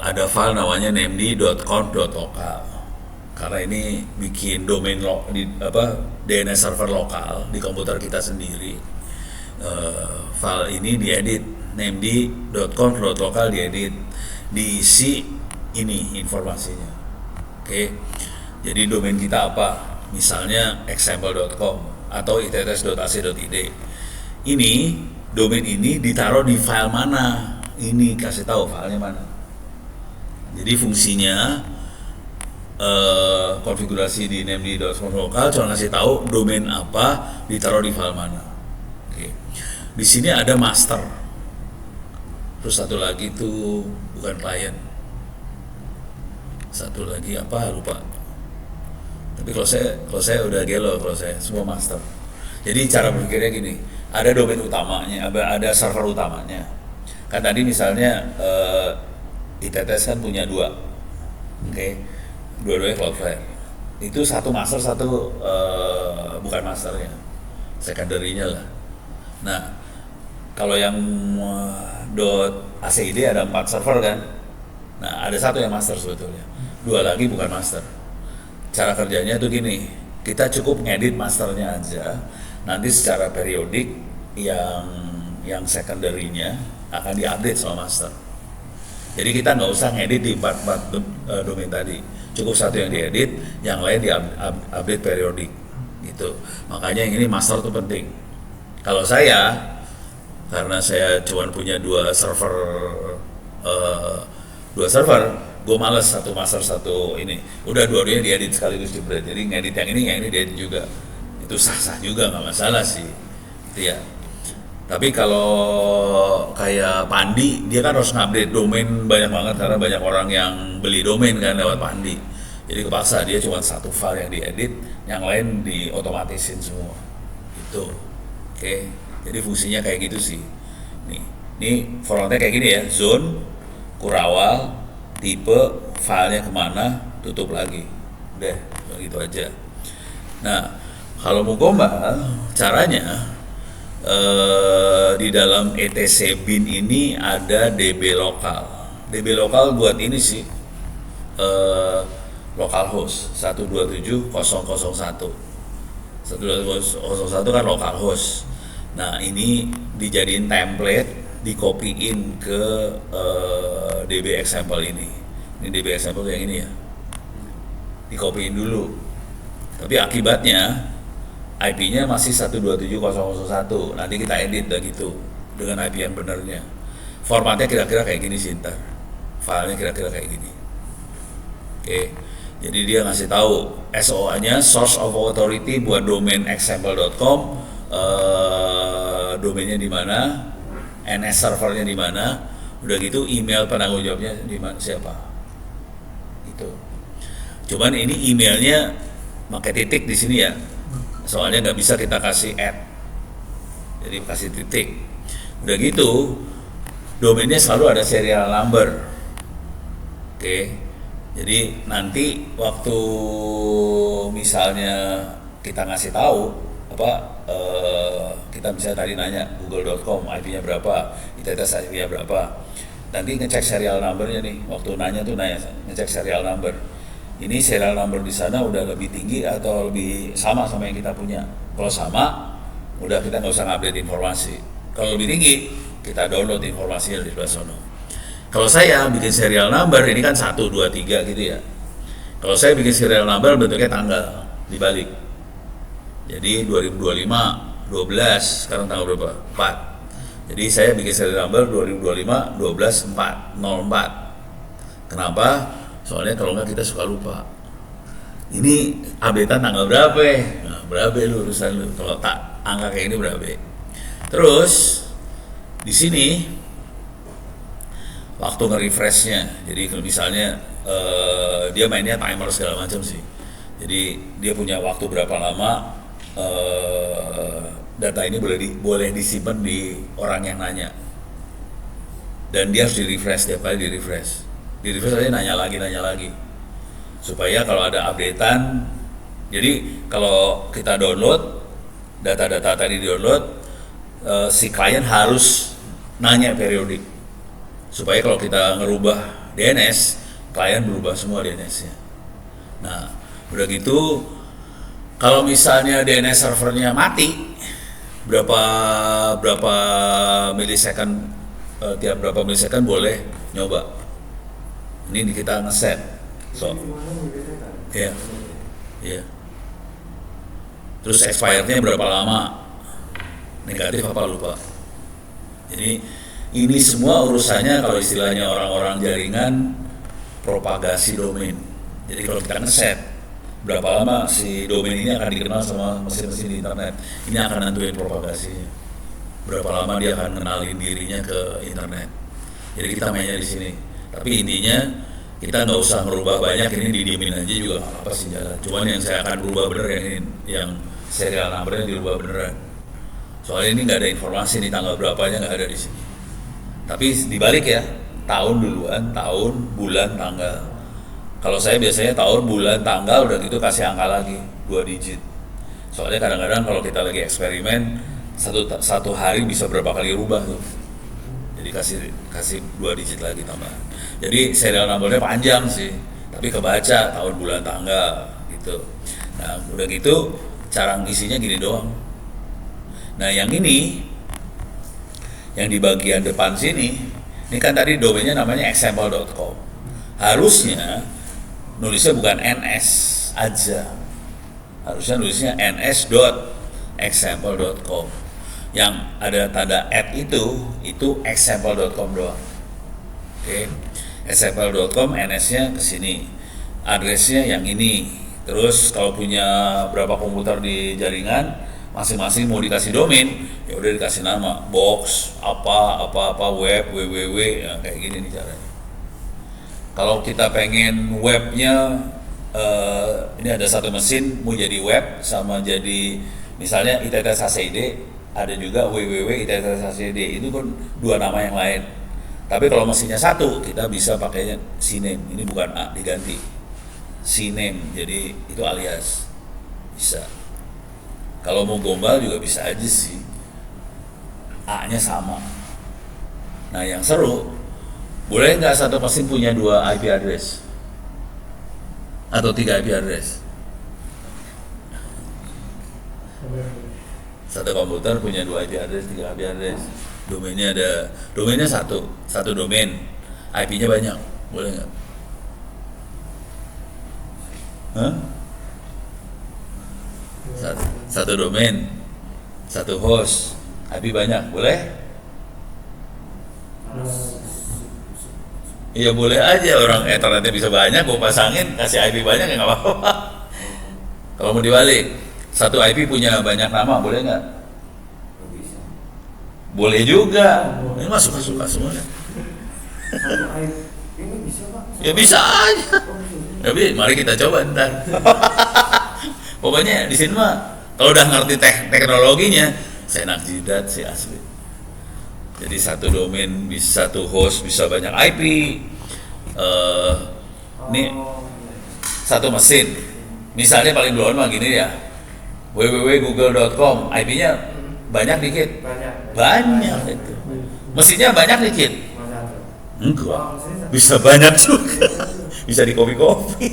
[SPEAKER 1] ada file namanya namd.conf.local. Karena ini bikin domain DNS server lokal di komputer kita sendiri. File ini diedit, namd.conf.local diedit, diisi ini informasinya. Oke. Jadi domain kita apa? Misalnya example.com atau its.ac.id. Ini domain ini ditaruh di file mana? Ini kasih tahu filenya mana. Jadi fungsinya konfigurasi di namd.conf.local cuma ngasih tahu domain apa ditaruh di file mana. Oke. Di sini ada master. Terus satu lagi itu bukan client. Satu lagi apa lupa. Tapi kalau saya udah gelo, kalau saya semua master. Jadi cara berpikirnya gini, ada domain utamanya, ada server utamanya. Kan tadi misalnya ITTS kan punya 2, oke, dua-duanya Cloudflare. Itu satu master, satu bukan masternya, secondary-nya lah. Nah, kalau yang .acid ada 4 server kan, nah ada satu yang master sebetulnya, 2 lagi bukan master. Cara kerjanya tuh gini, kita cukup ngedit masternya aja, nanti secara periodik yang secondary-nya akan diupdate sama master. Jadi kita nggak usah ngedit di 4 domain tadi, cukup satu yang diedit, yang lain diupdate periodik gitu. Makanya yang ini master tuh penting. Kalau saya, karena saya cuma punya 2 server, gue males satu master satu ini, udah dua-duanya diedit sekaligus jebret. Jadi ngedit yang ini diedit juga, itu sah-sah juga, nggak masalah sih, gitu ya. Tapi kalau kayak Pandi, dia kan harus ngupdate domain banyak banget karena banyak orang yang beli domain kan lewat Pandi. Jadi kepaksa dia cuma satu file yang diedit, yang lain diotomatisin semua. Itu, oke. Jadi fungsinya kayak gitu sih. Nih, ini formatnya kayak gini ya, zone, kurawal, tipe, filenya kemana, tutup lagi. Udah, begitu aja. Nah, kalau mau gombal, caranya di dalam etc bin ini ada DB lokal. DB lokal buat ini sih localhost 127.0.0.1. 127.0.0.1 kan localhost. Nah, ini dijadiin template, dikopiin ke DB example ini. Ini DB example yang ini ya. Dikopiin dulu. Tapi akibatnya IP-nya masih 127.0.0.1. Nanti kita edit udah gitu dengan IP yang benernya. Formatnya kira-kira kayak gini sih ntar. Filenya kira-kira kayak gini. Oke. Jadi dia ngasih tahu SOA-nya source of authority buat domain example.com, domainnya di mana, NS servernya di mana, udah gitu email penanggung jawabnya di mana, siapa. Itu. Cuman ini emailnya pakai titik di sini ya. Soalnya nggak bisa kita kasih add, jadi kasih titik. Udah gitu domainnya selalu ada serial number. Oke, jadi nanti waktu misalnya kita ngasih tahu kita misalnya tadi nanya google.com IP-nya berapa, ITTS IP-nya berapa, nanti ngecek serial numbernya nih. Waktu nanya tuh ngecek serial number. Ini serial number di sana udah lebih tinggi atau lebih sama yang kita punya. Kalau sama, udah kita nggak usah ngupdate informasi. Kalau lebih tinggi, kita download informasinya dari sebelah sana. Kalau saya bikin serial number, ini kan 1, 2, 3 gitu ya. Kalau saya bikin serial number bentuknya tanggal, dibalik. Jadi 2025, 12, sekarang tanggal berapa? 4. Jadi saya bikin serial number 2025, 12, 4, 04. Kenapa? Soalnya kalau nggak kita suka lupa. Ini updatean tanggal berapa ya? Nah, berapa lu urusan lu? Kalau tak angka kayak ini berapa? Terus di sini waktu nge-refreshnya. Jadi kalau misalnya dia mainnya timer segala macam sih. Jadi dia punya waktu berapa lama data ini boleh disimpan di orang yang nanya. Dan dia harus di-refresh tiap kali di-refresh aja nanya lagi supaya kalau ada updatean. Jadi kalau kita download data-data tadi download, si klien harus nanya periodik supaya kalau kita ngerubah DNS, klien berubah semua DNS-nya. Nah, udah gitu kalau misalnya DNS servernya mati berapa milisecond, tiap berapa milisecond boleh nyoba. Ini kita ngeset, ya. Terus expirednya berapa lama, negatif apa lupa. Jadi ini semua urusannya kalau istilahnya orang-orang jaringan propagasi domain. Jadi kalau kita ngeset berapa lama si domain ini akan dikenal sama mesin-mesin di internet, ini akan nentuin propagasinya. Berapa lama dia akan kenalin dirinya ke internet. Jadi kita mainnya di sini. Tapi intinya kita nggak usah merubah banyak, ini didiemin aja juga nggak apa-apa sih jalan. Cuman yang saya akan berubah bener yang serial numbernya dirubah beneran. Soalnya ini nggak ada informasi nih tanggal berapanya, nggak ada di sini. Tapi dibalik ya, tahun duluan, tahun, bulan, tanggal. Kalau saya biasanya tahun, bulan, tanggal, udah gitu kasih angka lagi 2 digit. Soalnya kadang-kadang kalau kita lagi eksperimen satu hari bisa berapa kali rubah tuh. Jadi kasih 2 digit lagi tambahan. Jadi serial numbernya panjang sih, tapi kebaca tahun, bulan, tanggal gitu. Nah udah gitu cara ngisinya gini doang. Nah yang ini, yang di bagian depan sini, ini kan tadi domainnya namanya example.com. Harusnya nulisnya bukan ns aja, harusnya nulisnya ns.example.com. Yang ada tanda add itu example.com doang. Oke. Example.com ns-nya ke sini, address-nya yang ini. Terus kalau punya berapa komputer di jaringan, masing-masing mau dikasih domain, ya udah dikasih nama box apa web www, ya, kayak gini nih caranya. Kalau kita pengen webnya ini ada satu mesin mau jadi web sama jadi misalnya ITTS-HCD, ada juga www ITTS-HCD, itu kan dua nama yang lain. Tapi kalau mesinnya satu, kita bisa pakainya CNAME, ini bukan A, diganti CNAME, jadi itu alias bisa. Kalau mau gombal juga bisa aja sih, A-nya sama. Nah yang seru, boleh nggak satu mesin punya 2 IP address? Atau 3 IP address? Satu komputer punya 2 IP address, 3 IP address. Domainnya satu domain, IP-nya banyak, boleh nggak? Hah? Satu domain, satu host, IP banyak, boleh? Iya boleh aja, orang internetnya bisa banyak, gue pasangin, kasih IP banyak ya nggak apa-apa. Kalau mau dibalik, satu IP punya banyak nama, boleh nggak? Boleh juga, ini mah suka-suka semuanya. Ya bisa aja. Tapi mari kita coba ntar. Pokoknya di sini mah kalau udah ngerti teknologinya, saya enak jidat sih asli. Jadi satu domain bisa satu host bisa banyak IP. Ini satu mesin. Misalnya paling duluan mah gini ya, www.google.com, IP-nya banyak dikit. Banyak itu. Mesinnya banyak dikit. Enggak. Bisa banyak juga. Bisa di copy-copy.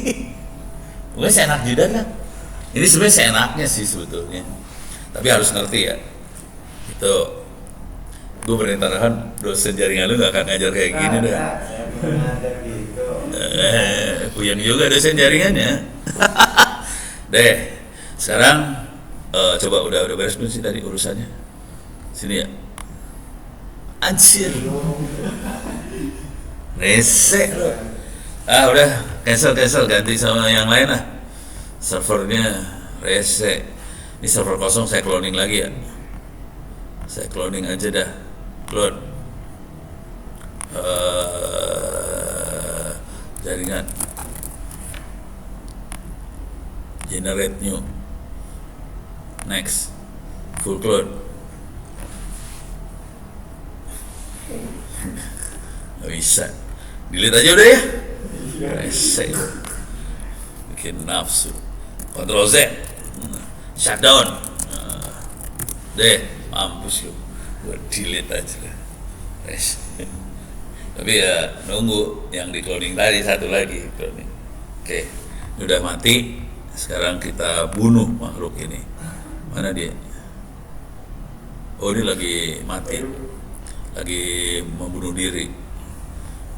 [SPEAKER 1] Pokoknya saya enak jidat lah. Ini sebenarnya seenaknya sih sebetulnya, tapi harus ngerti ya. Itu gue perintahkan dosen jaringan lu nggak akan ngajar kayak gini dah. Puyeng juga dosen jaringannya. Deh, sekarang coba udah beres belum sih tadi urusannya? Sini ya. Anjir. Resek lo. Udah cancel ganti sama yang lain lah. Servernya rese. Ini server kosong saya cloning lagi ya. Saya cloning aja dah. Clone. Jaringan. Generate new. Next. Full clone. Gak bisa. Delete aja udah ya. Rese. Bikin nafsu. Ctrl Z, shutdown. Deh, mampus yuk. Gue delete aja lah. Tapi ya nunggu yang di cloning tadi satu lagi cloning. Oke, udah mati. Sekarang kita bunuh makhluk ini. Mana dia? Oh ini lagi mati, lagi membunuh diri.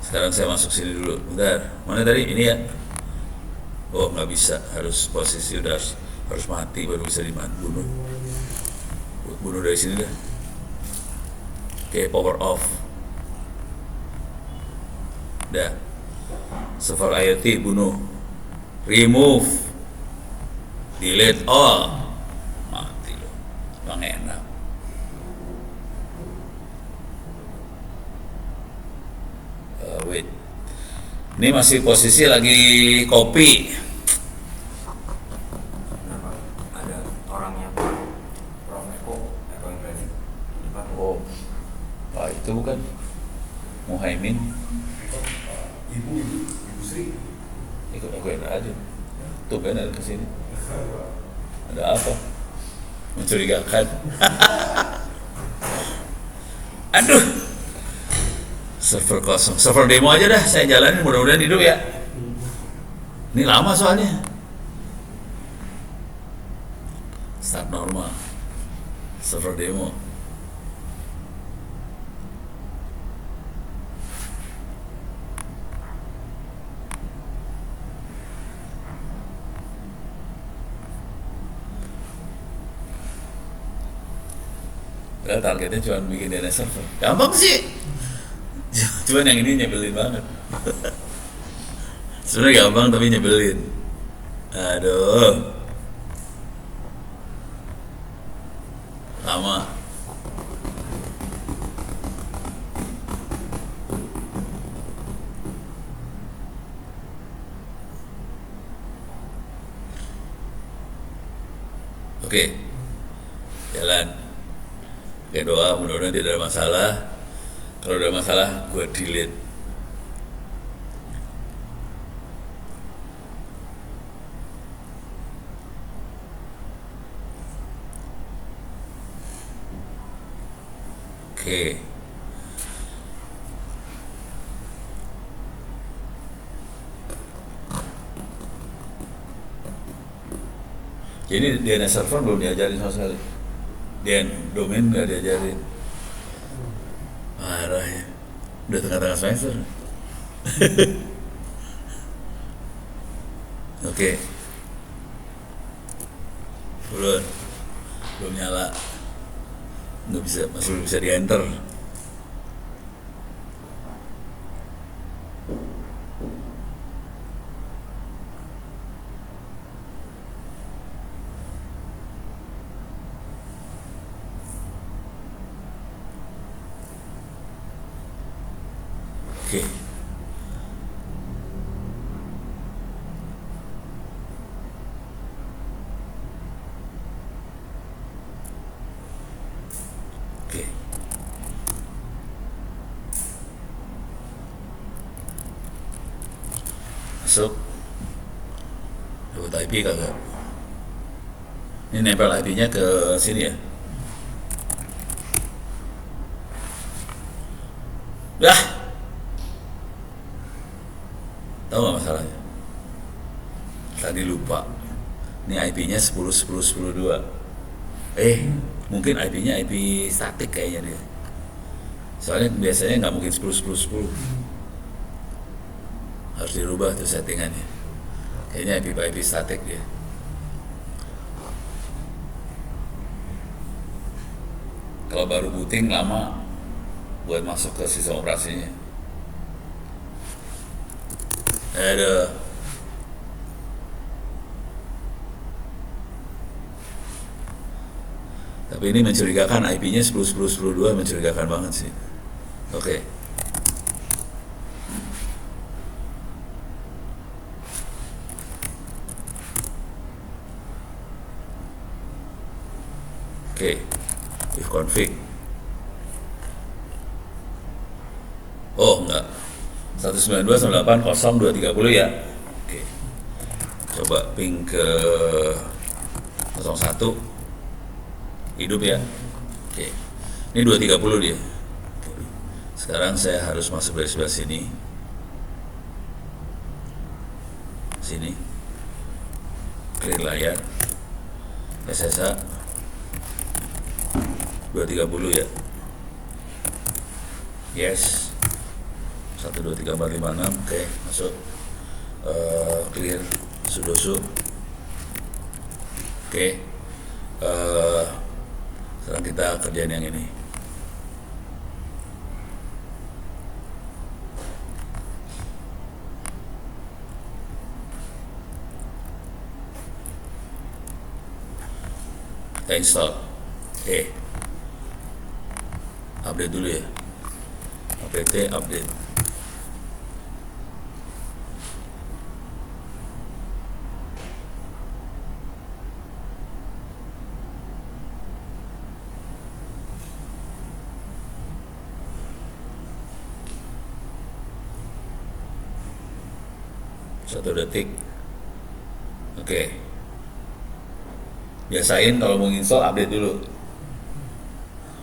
[SPEAKER 1] Sekarang saya masuk sini dulu. Bentar, mana tadi? Ini ya. Oh nggak bisa, harus posisi udah harus mati baru bisa dibunuh. Bunuh dari sini dah. Oke, power off. Dah. Server IoT bunuh. Remove. Delete all. Mati loh. Bang enak. Wait. Ini masih posisi lagi copy. Itu bukan Muhaimin. Ibu Sri ikut aku aja tuh kan ada kesini, ada apa mencurigakan. Aduh, server kosong, server demo aja dah saya jalanin, mudah-mudahan hidup ya. Ini lama soalnya. Start normal, server demo. Targetnya cuma bikin DNS server, gampang sih. Cuman yang ini nyebelin banget. Sebenarnya gampang tapi nyebelin. Aduh. Oke, jalan. Oke, doa mudah-mudahan tidak ada masalah. Kalau ada masalah, gue delete. Oke. Jadi DNS server belum diajarin sama sekali. Domain nggak diajarin. Marah ya. Udah tengah-tengah semester. Oke. Belum nyala. Nggak bisa, masih belum bisa di enter. Oke. Oke. Masuk. Dapat IP kagak? Ini nempel IP-nya ke sini ya? Dah. Tahu nggak masalahnya? Tadi lupa. Ini IP-nya 10.10.10.2. Mungkin IP-nya IP statik kayaknya dia. Soalnya biasanya nggak mungkin 10.10.10. Harus dirubah tuh settingannya. Kayaknya IP statik dia. Kalau baru booting lama buat masuk ke sistem operasinya. Ada. Tapi ini mencurigakan, IP-nya 10.10.10.2 mencurigakan banget sih. Oke. Oke. If config. Oh enggak. 192.168.0.230 ya. Oke. Coba ping ke 01. Hidup ya. Oke. Ini 230 dia. Sekarang saya harus masuk dari sebelah sini. Sini. Clear layar. SSH 230 ya. Yes. 123456. Oke, masuk. Clear sudosu. Oke. Sekarang kita kerjain yang ini. Kita install. Update dulu ya. apt update. Satu detik. Oke. Biasain kalau mau install update dulu,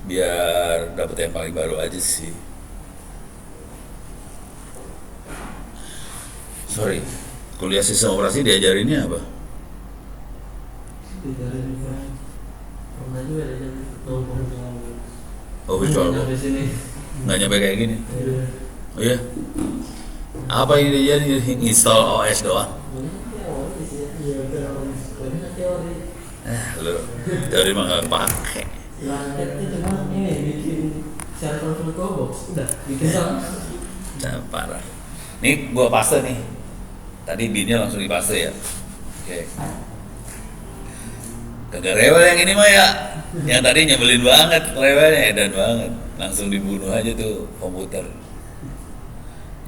[SPEAKER 1] biar dapet yang paling baru aja sih. Sorry, kuliah sistem operasi diajarinnya apa? Oh, VirtualBox. Nggak nyampe kayak gini. Oh iya. Apa yang diajarin? Install OS doang. Lu teori mah nggak pakai.
[SPEAKER 2] Cuma ini bikin share VirtualBox, udah bikin sama.
[SPEAKER 1] Jangan parah. Nih gua paste nih. Tadi binnya langsung dipaste ya. Oke. Kagak rewel yang ini mah ya. Yang tadi nyebelin banget, rewelnya edan banget. Langsung dibunuh aja tuh komputer.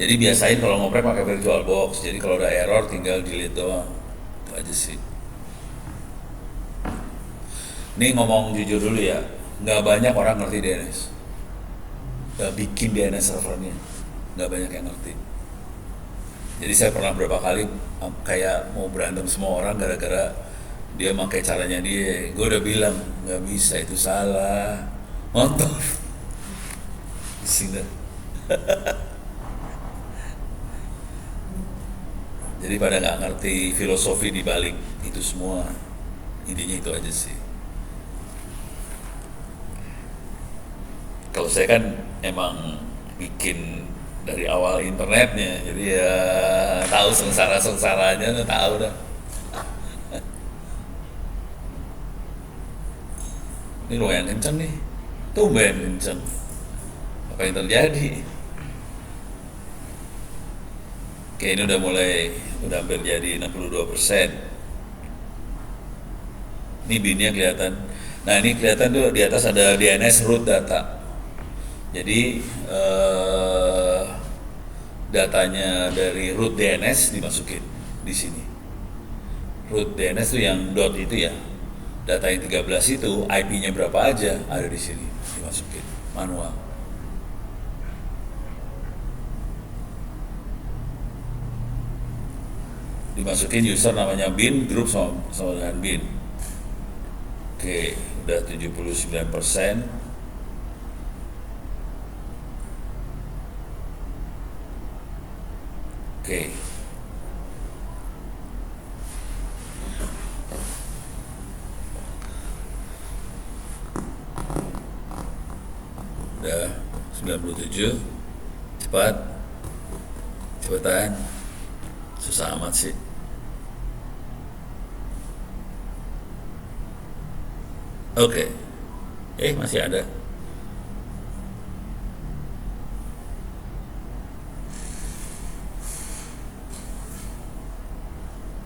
[SPEAKER 1] Jadi biasain kalau ngoprek pakai VirtualBox. Jadi kalau ada error tinggal delete doang. Itu aja sih. Ini ngomong jujur dulu ya, nggak banyak orang ngerti DNS. Nggak bikin DNS servernya, nggak banyak yang ngerti. Jadi saya pernah berapa kali kayak mau berantem semua orang gara-gara dia pakai caranya dia. Gue udah bilang nggak bisa, itu salah, motor. Sini. Jadi pada nggak ngerti filosofi di balik itu semua. Intinya itu aja sih. Kalau saya kan emang bikin dari awal internetnya, jadi ya tahu sengsara-sengsaranya, tahu dah. Ini lumayan kenceng nih, tumben kenceng. Apa yang terjadi? Oke, ini udah hampir jadi 62%. Ini binnya kelihatan. Nah ini kelihatan tuh di atas ada DNS root data. Jadi datanya dari root DNS dimasukin di sini. Root DNS itu yang dot itu ya. Data yang 13 itu IP-nya berapa aja ada di sini dimasukin manual. Dimasukin user namanya bin, grup sama dengan bin. Oke, udah 79%. Oke. Udah 97. Cepetan. Susah amat sih. Oke. Masih ada.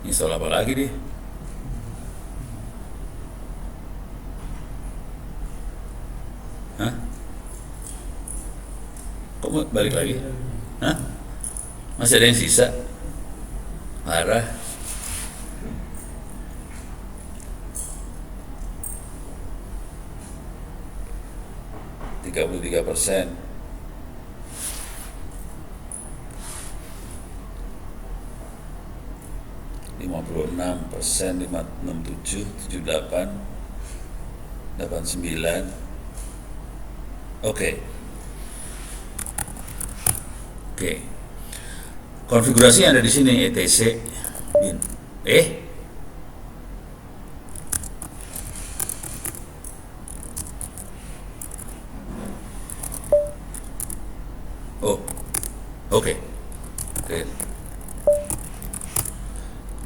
[SPEAKER 1] Install apa lagi nih? Hah? Kok mau balik lagi? Hah? Masih ada yang sisa? Parah. %33. 56%, 567, 78, 89. Oke. Konfigurasi yang ada di sini etc bin. Oke.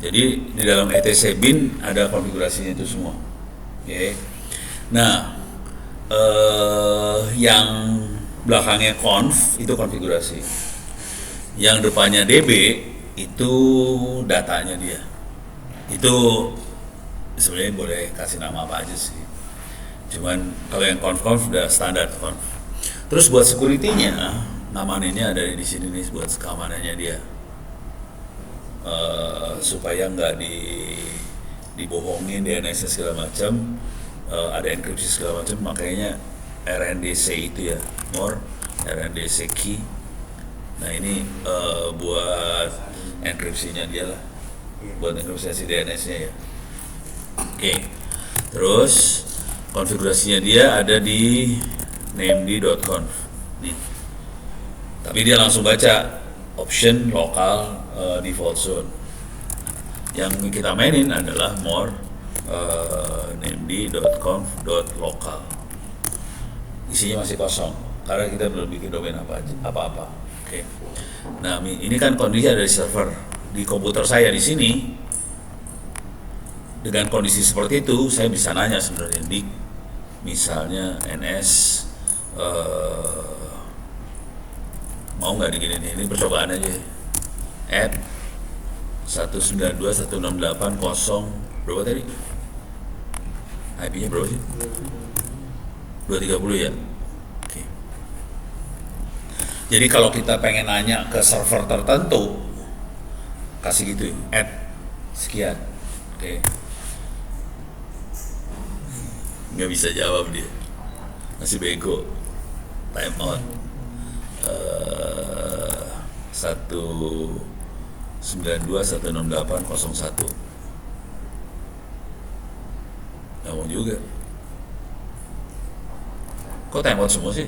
[SPEAKER 1] Jadi di dalam etc bin ada konfigurasinya itu semua. Oke. Nah, yang belakangnya conf itu konfigurasi. Yang depannya db itu datanya dia. Itu sebenarnya boleh kasih nama apa aja sih. Cuman kalau yang conf udah standar conf. Terus buat security-nya, ngamanannya ada di sini nih buat keamanannya dia. Supaya nggak dibohongin DNS segala macam, ada enkripsi segala macam, makanya RNDC itu ya, more RNDC key. Nah ini buat enkripsinya dia lah, buat enkripsi DNS-nya ya. Oke. Terus konfigurasinya dia ada di named.conf nih. Tapi dia langsung baca option local default zone. Yang kita mainin adalah more named.conf.local. Isinya masih kosong karena kita belum bikin domain apa-apa. Oke. Nah, ini kan kondisi ada di server di komputer saya di sini. Dengan kondisi seperti itu, saya bisa nanya sebenarnya di misalnya NS mau nggak digini nih, ini percobaan aja. Add 192.168.0 berapa tadi? IP-nya berapa sih? 230 ya? Oke. Jadi kalau kita pengen nanya ke server tertentu, kasih gitu, add sekian. Oke. nggak bisa jawab dia, masih bego. Time out. 192-168-01. Nggak mau juga. Kok time out semua sih?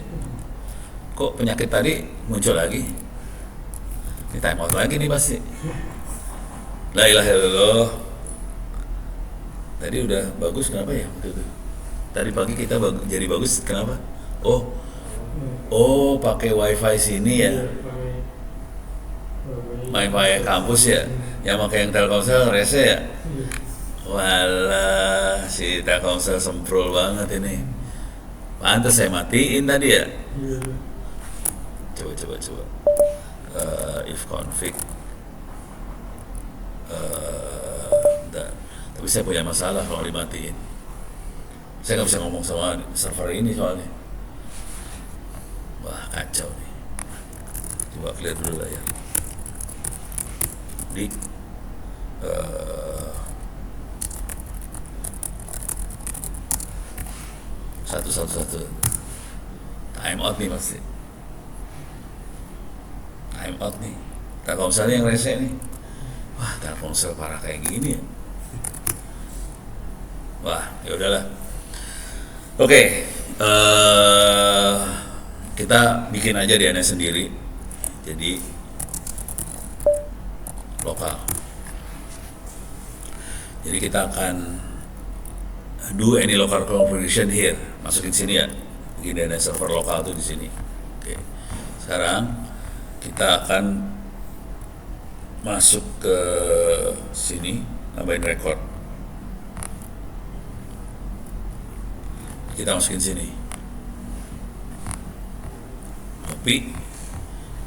[SPEAKER 1] Kok penyakit tadi muncul lagi? Ini time out lagi nih pasti. La ilaha illallah. Tadi udah bagus, kenapa ya waktu itu? Tadi pagi kita jadi bagus, kenapa? Oh, pakai wifi sini ya, wifi kampus ya, yang pakai yang Telkomsel rese ya. Walah, si Telkomsel semprul banget ini. Pantes saya matiin tadi ya. Coba. If config. Tapi saya punya masalah kalau dimatiin. Saya nggak bisa ngomong sama server ini soalnya. Wah, kacau nih. Coba clear dulu lah ya. Di 111 time out nih pasti. Time out nih. Telkomsel yang rese nih. Wah, Telkomsel parah kayak gini ya. Wah, ya udahlah. Oke, kita bikin aja DNS sendiri. Jadi lokal. Jadi kita akan do any local configuration here. Masukin sini ya. Bikin DNS server lokal tuh di sini. Oke. Sekarang kita akan masuk ke sini, nambahin record. Kita masukin sini, copy,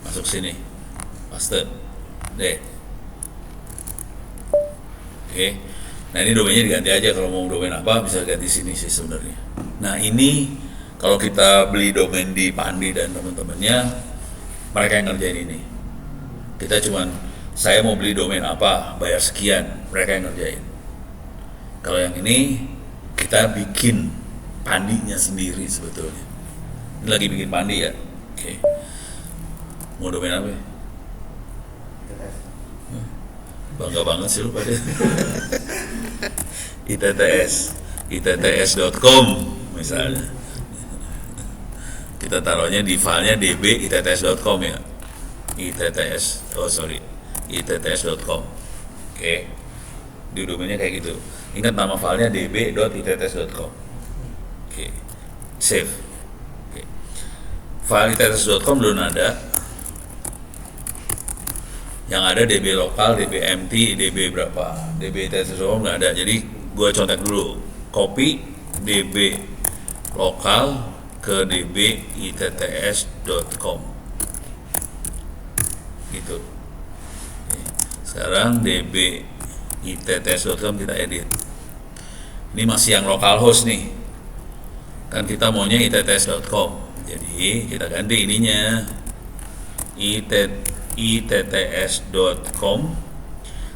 [SPEAKER 1] masuk sini, paste, deh. Oke. Nah ini domainnya diganti aja, kalau mau domain apa bisa ganti sini sih sebenarnya. Nah ini kalau kita beli domain di Pandi dan teman-temannya, mereka yang ngerjain ini. Kita cuman, saya mau beli domain apa, bayar sekian, mereka yang ngerjain. Kalau yang ini kita bikin pandinya sendiri sebetulnya. Ini lagi bikin pandi ya. Oke. Mau domain apa ya? Bangga banget sih lu pada. itts.com misalnya. Kita taruhnya di filenya db.itts.com ya. itts.com. Oke. Di domainnya kayak gitu. Ingat nama filenya db.itts.com. Oke, save. Oke. File itts.com belum ada. Yang ada db lokal, db mt, db berapa, db itts.com nggak ada. Jadi gue contek dulu, copy db lokal ke db itts.com gitu. Oke. Sekarang db itts.com kita edit. Ini masih yang localhost nih. Kan kita maunya itts.com, jadi kita ganti ininya itts.com.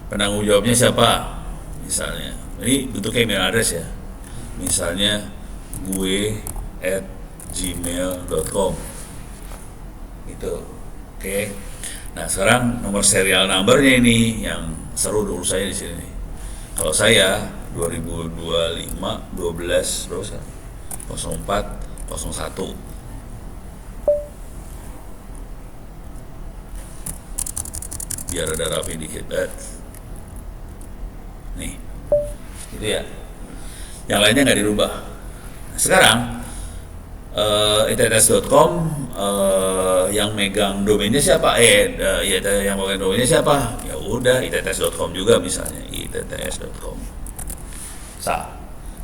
[SPEAKER 1] Penanggung jawabnya siapa? Misalnya ini bentuknya email address ya, misalnya gue@gmail.com gitu. Oke. Nah sekarang nomor serial numbernya ini yang seru dulu saya di sini. Kalau saya 2025 12 berapa sekarang? 0401. Biar ada rapi dikit. Nih, gitu ya. Yang lainnya nggak dirubah. Sekarang itts.com yang megang domainnya siapa? Yang megang domainnya siapa? Ya udah itts.com juga misalnya itts.com.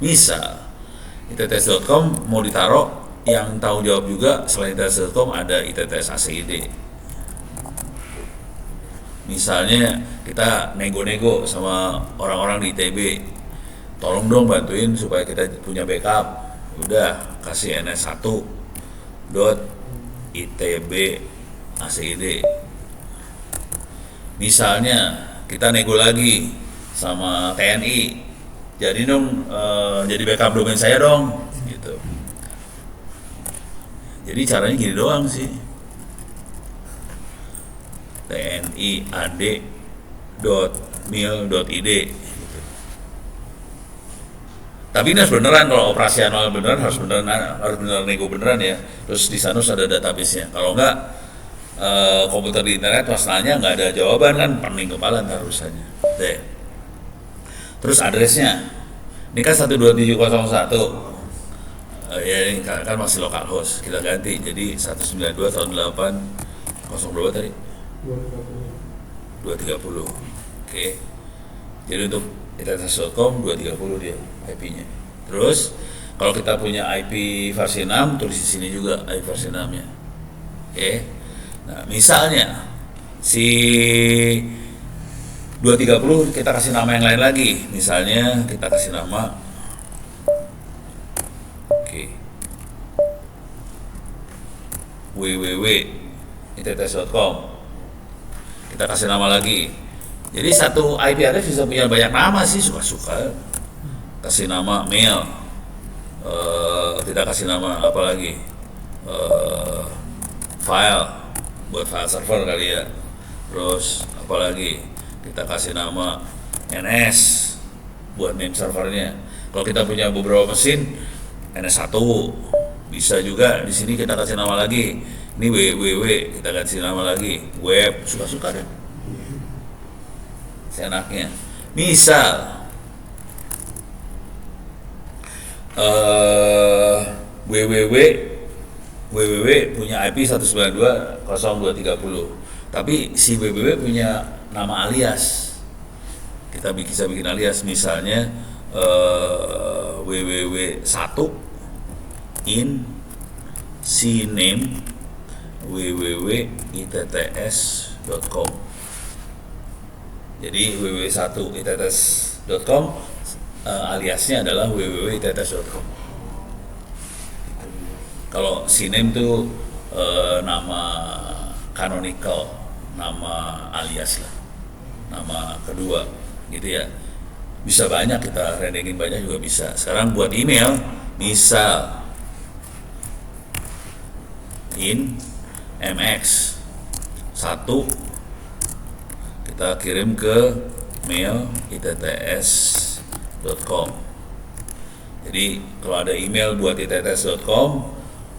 [SPEAKER 1] Misal itts.com mau ditaruh yang tanggung jawab juga selain itts.com ada itts ACID. Misalnya kita nego-nego sama orang-orang di ITB, tolong dong bantuin supaya kita punya backup. Udah kasih ns1.itb.acid. Misalnya kita nego lagi sama TNI, jadi dong jadi backup domain saya dong gitu. Jadi caranya gini doang sih, tniad.mil.id gitu. Tapi ini harus beneran, kalau operasional beneran harus beneran nego beneran ya. Terus di sana harus ada database-nya. Kalau enggak komputer di internet pas nanya nggak ada jawaban kan pening kepala ntar urusannya. Deh. Terus address-nya, ini kan 12701. Ya ini kan masih local host, kita ganti jadi 192.168.0 berapa tadi? 230. Oke. Jadi untuk itetes.com 230 dia IP-nya. Terus kalau kita punya IP versi 6 tulis di sini juga IP versi 6-nya. Oke. Nah, misalnya si 230 kita kasih nama yang lain lagi. Misalnya kita kasih nama www.itetes.com. Kita kasih nama lagi. Jadi satu IP address bisa punya banyak nama sih, suka-suka. Kasih nama mail. Kita kasih nama apa lagi? File, buat file server kali ya. Terus apa lagi? Kita kasih nama NS buat name servernya. Kalau kita punya beberapa mesin, NS1 bisa juga. Di sini kita kasih nama lagi. Ini www, kita kasih nama lagi. Web, suka-suka deh. Seenaknya. Misal www punya IP 192.0.230, tapi si www punya nama alias. Kita bisa bikin alias, misalnya www1 in cname www.itetes.com. Jadi www1itetes.com aliasnya adalah www.itetes.com. Kalau cname itu nama canonical, nama alias lah, nama kedua gitu ya. Bisa banyak, kita rendengin banyak juga bisa. Sekarang buat email, misal in mx 1 kita kirim ke mail itetes.com. Jadi kalau ada email buat itetes.com,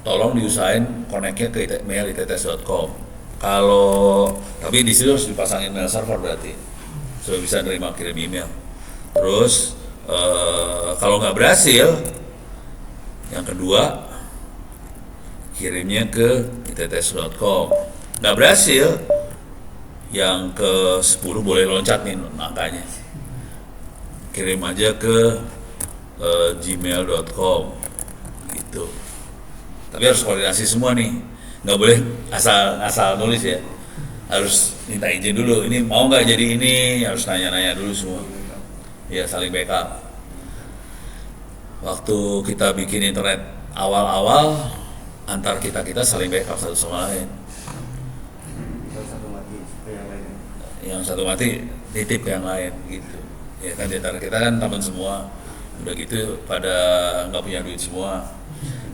[SPEAKER 1] tolong diusahain connect-nya ke mail itetes.com. Kalau tapi di situ harus dipasangin mail server berarti sudah bisa nerima kirim email. Terus kalau nggak berhasil, yang kedua kirimnya ke itetes.com. Nggak berhasil, yang ke 10 boleh loncat nih angkanya. Kirim aja ke gmail.com gitu. Tapi harus koordinasi semua nih, nggak boleh asal nulis ya. Harus minta izin dulu, ini mau nggak jadi ini, harus nanya-nanya dulu semua. Ya saling backup. Waktu kita bikin internet awal-awal, antar kita saling backup satu sama lain. Yang satu mati titip ke yang lain gitu. Ya kan, di antara kita kan teman semua. Udah gitu pada nggak punya duit semua.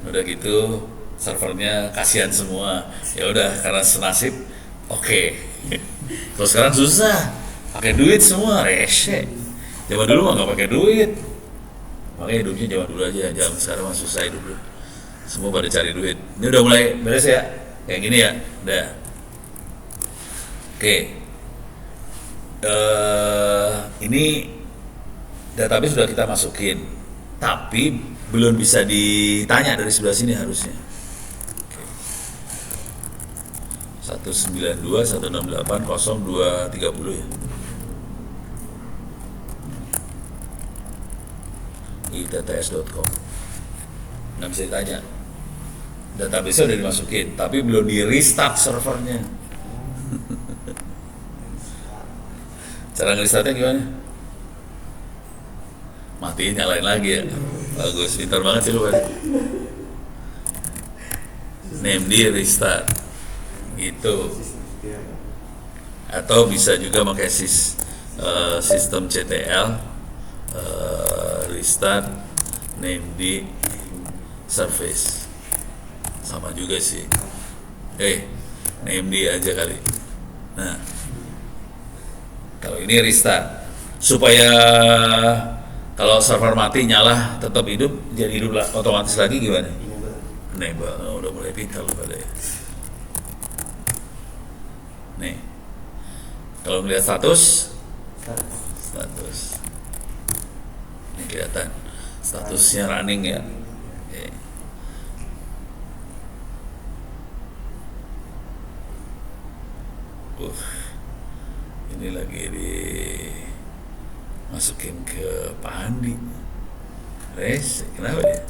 [SPEAKER 1] Udah gitu servernya kasihan semua. Ya udah, karena senasib, oke. Terus sekarang susah, pakai duit semua, rese. Zaman dulu mah nggak pakai duit. Makanya hidupnya zaman dulu aja, zaman sekarang mah susah hidup dulu. Semua pada cari duit. Ini udah mulai beres ya, kayak gini ya, udah. Oke. Ini database sudah kita masukin, tapi belum bisa ditanya dari sebelah sini harusnya. Oke. 192.168.0.230 ya. itetes.com. Nggak bisa ditanya. Database udah dimasukin, tapi belum di restart servernya. Cara nge-restartnya gimana? Matiin, nyalain lagi ya. Bagus, pintar banget sih lu Pak. Name di restart gitu. Atau bisa juga pakai sistem CTL, restart named service. Sama juga sih. Named aja kali. Nah, kalau ini restart supaya kalau server mati nyala tetap hidup, jadi hidup otomatis lagi gimana? Enable. Udah mulai vital pada ya. Nih, kalau melihat status, ini kelihatan statusnya running ya. Oke. Ini lagi dimasukin ke Pak Andi. Kenapa ya?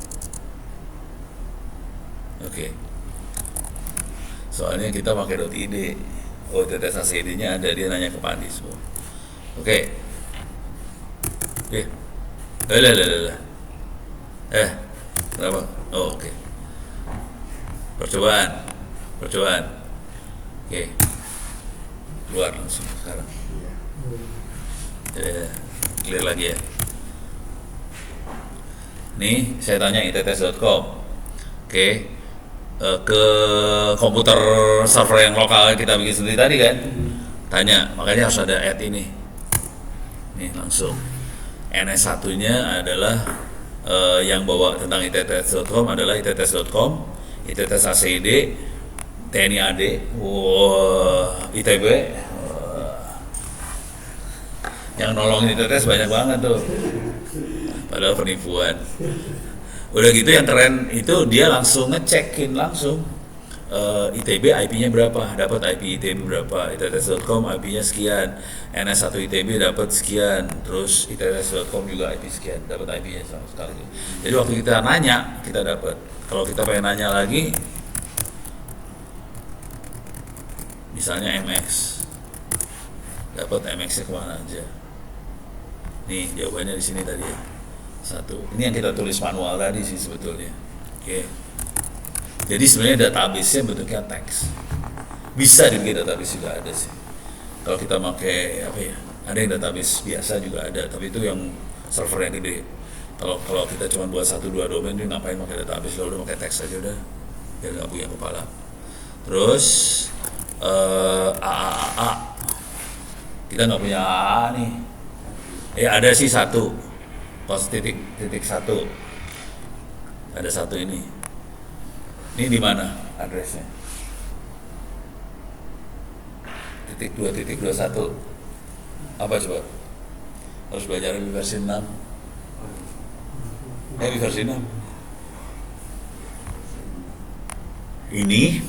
[SPEAKER 1] Oke. Soalnya kita pakai .id. ITTS ACD-nya ada, dia nanya ke Pak Andi semua. Oke. Kenapa? Oke. Percobaan. Oke. Keluar langsung sekarang. Clear lagi ya. Nih, saya tanya itts.com. Oke. Ke komputer server yang lokal kita bikin sendiri tadi kan, tanya, makanya harus ada add ini. Nih langsung NS1 nya adalah yang bawa tentang itts.com adalah itts.com, ITTS ACD, TNI AD, ITB. Yang nolongin ITTS banyak banget tuh, padahal penipuan. Udah gitu yang keren itu dia langsung ngecekin langsung ITB IP-nya berapa, dapat IP ITB berapa, itts.com IP-nya sekian, NS1 ITB dapat sekian, terus itts.com juga IP sekian, dapat IP-nya sama sekali. Jadi waktu kita nanya kita dapat. Kalau kita pengen nanya lagi, misalnya MX, dapat MX-nya kemana aja. Nih jawabannya di sini tadi ya. Satu. Ini yang kita tulis manual tadi sih sebetulnya. Oke. Jadi sebenarnya database-nya bentuknya teks. Bisa dibikin database juga ada sih. Kalau kita pakai apa ya? Ada yang database biasa juga ada, tapi itu yang server yang gede. Kalau kita cuma buat 1-2 domain, dia ngapain pakai database? Udah pakai teks aja udah. Biar nggak punya kepala. Terus AAA. Kita nggak punya AAA nih. Ada sih satu. Pos titik satu. Ada satu ini. Ini di mana addressnya? Titik 2.21. Apa coba? Harus belajar di versi 6. Di versi 6. Ini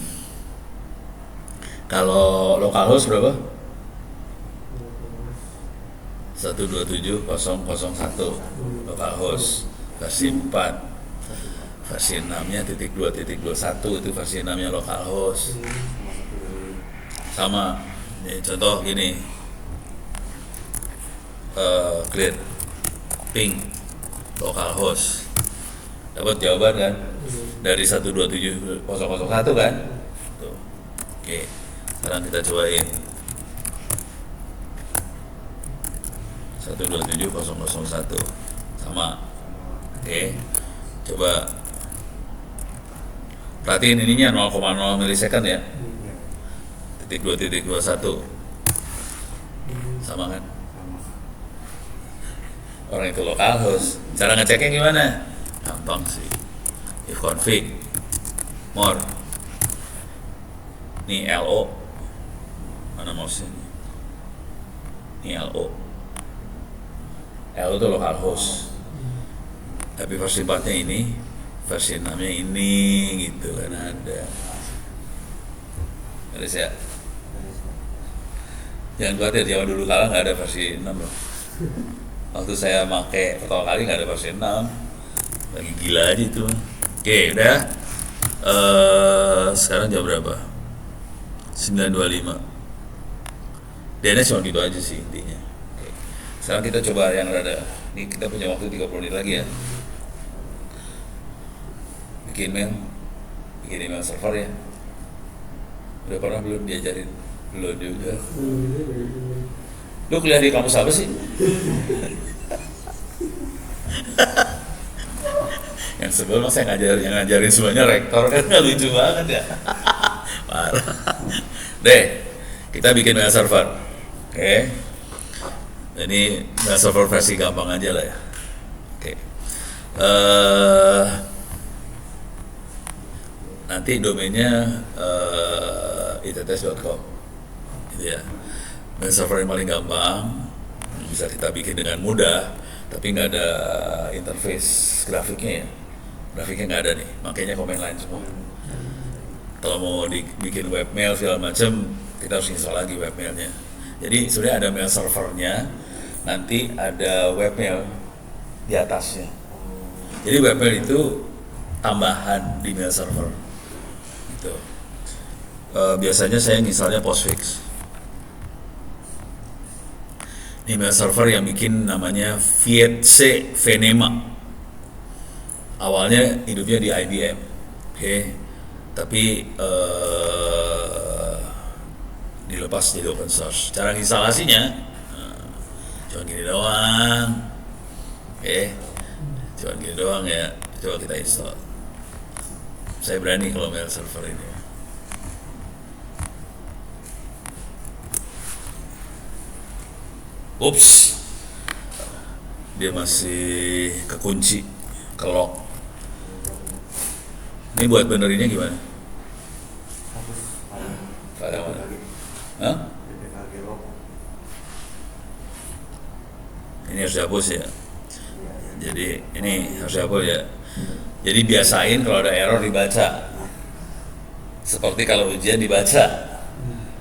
[SPEAKER 1] kalau localhost berapa? 127.0.0.1 localhost versi 4. Versi 6-nya .2.21 itu versi 6-nya localhost. Sama. Ini contoh gini. Clear ping localhost. Dapat jawaban kan? Dari 127.0.0.1 kan? Tuh. Oke. Sekarang kita cobain. 127.0.0.1 sama. Oke. Coba perhatiin ininya 0,0 milisecond ya. Titik 2.21 sama kan? Orang itu localhost. Cara ngeceknya gimana? Gampang sih. If config more. Ini LO. Mana mouse-nya? Ini LO. LO itu localhost. Tapi versi 4-nya ini, versi 6-nya ini gitu kan ada. Terus ya. Jangan khawatir, zaman dulu kala nggak ada versi 6 loh. Waktu saya pakai pertama kali nggak ada versi 6. Lagi gila aja itu. Oke, udah. Sekarang jam berapa? 9.25. DNS cuma gitu aja sih intinya. Oke. Sekarang kita coba yang rada. Ini kita punya waktu 30 menit lagi ya. Bikin email server ya. Udah pernah belum diajarin? Belum juga. Lu kuliah di kampus apa sih? Yang sebelum saya ngajarin semuanya rektor kan lucu banget ya. Parah. Deh, kita bikin mail server. Oke. Ini mail server versi gampang aja lah ya. Oke. Nanti domainnya itts.com gitu ya. Mail server yang paling gampang, bisa kita bikin dengan mudah, tapi nggak ada interface grafiknya ya. Grafiknya nggak ada nih, makanya komen lain semua. Kalau mau bikin webmail segala macam, kita harus install lagi webmailnya. Jadi sebenarnya ada mail servernya, nanti ada webmail di atasnya. Jadi webmail itu tambahan di mail server. Gitu. Biasanya saya misalnya Postfix. Ini mail server yang bikin namanya Vietse Venema. Awalnya hidupnya di IBM, oke, tapi dilepas jadi open source. Cara instalasinya cuma gini doang, oke, cuma gini doang ya. Coba kita install. Saya berani kalau mail server ini. Ups, dia masih kekunci, kelok. Ini buat benerinnya gimana? Pada mana? Hah? Ini harus dihapus ya. Jadi ini harus dihapus ya. Jadi biasain kalau ada error dibaca. Seperti kalau ujian dibaca.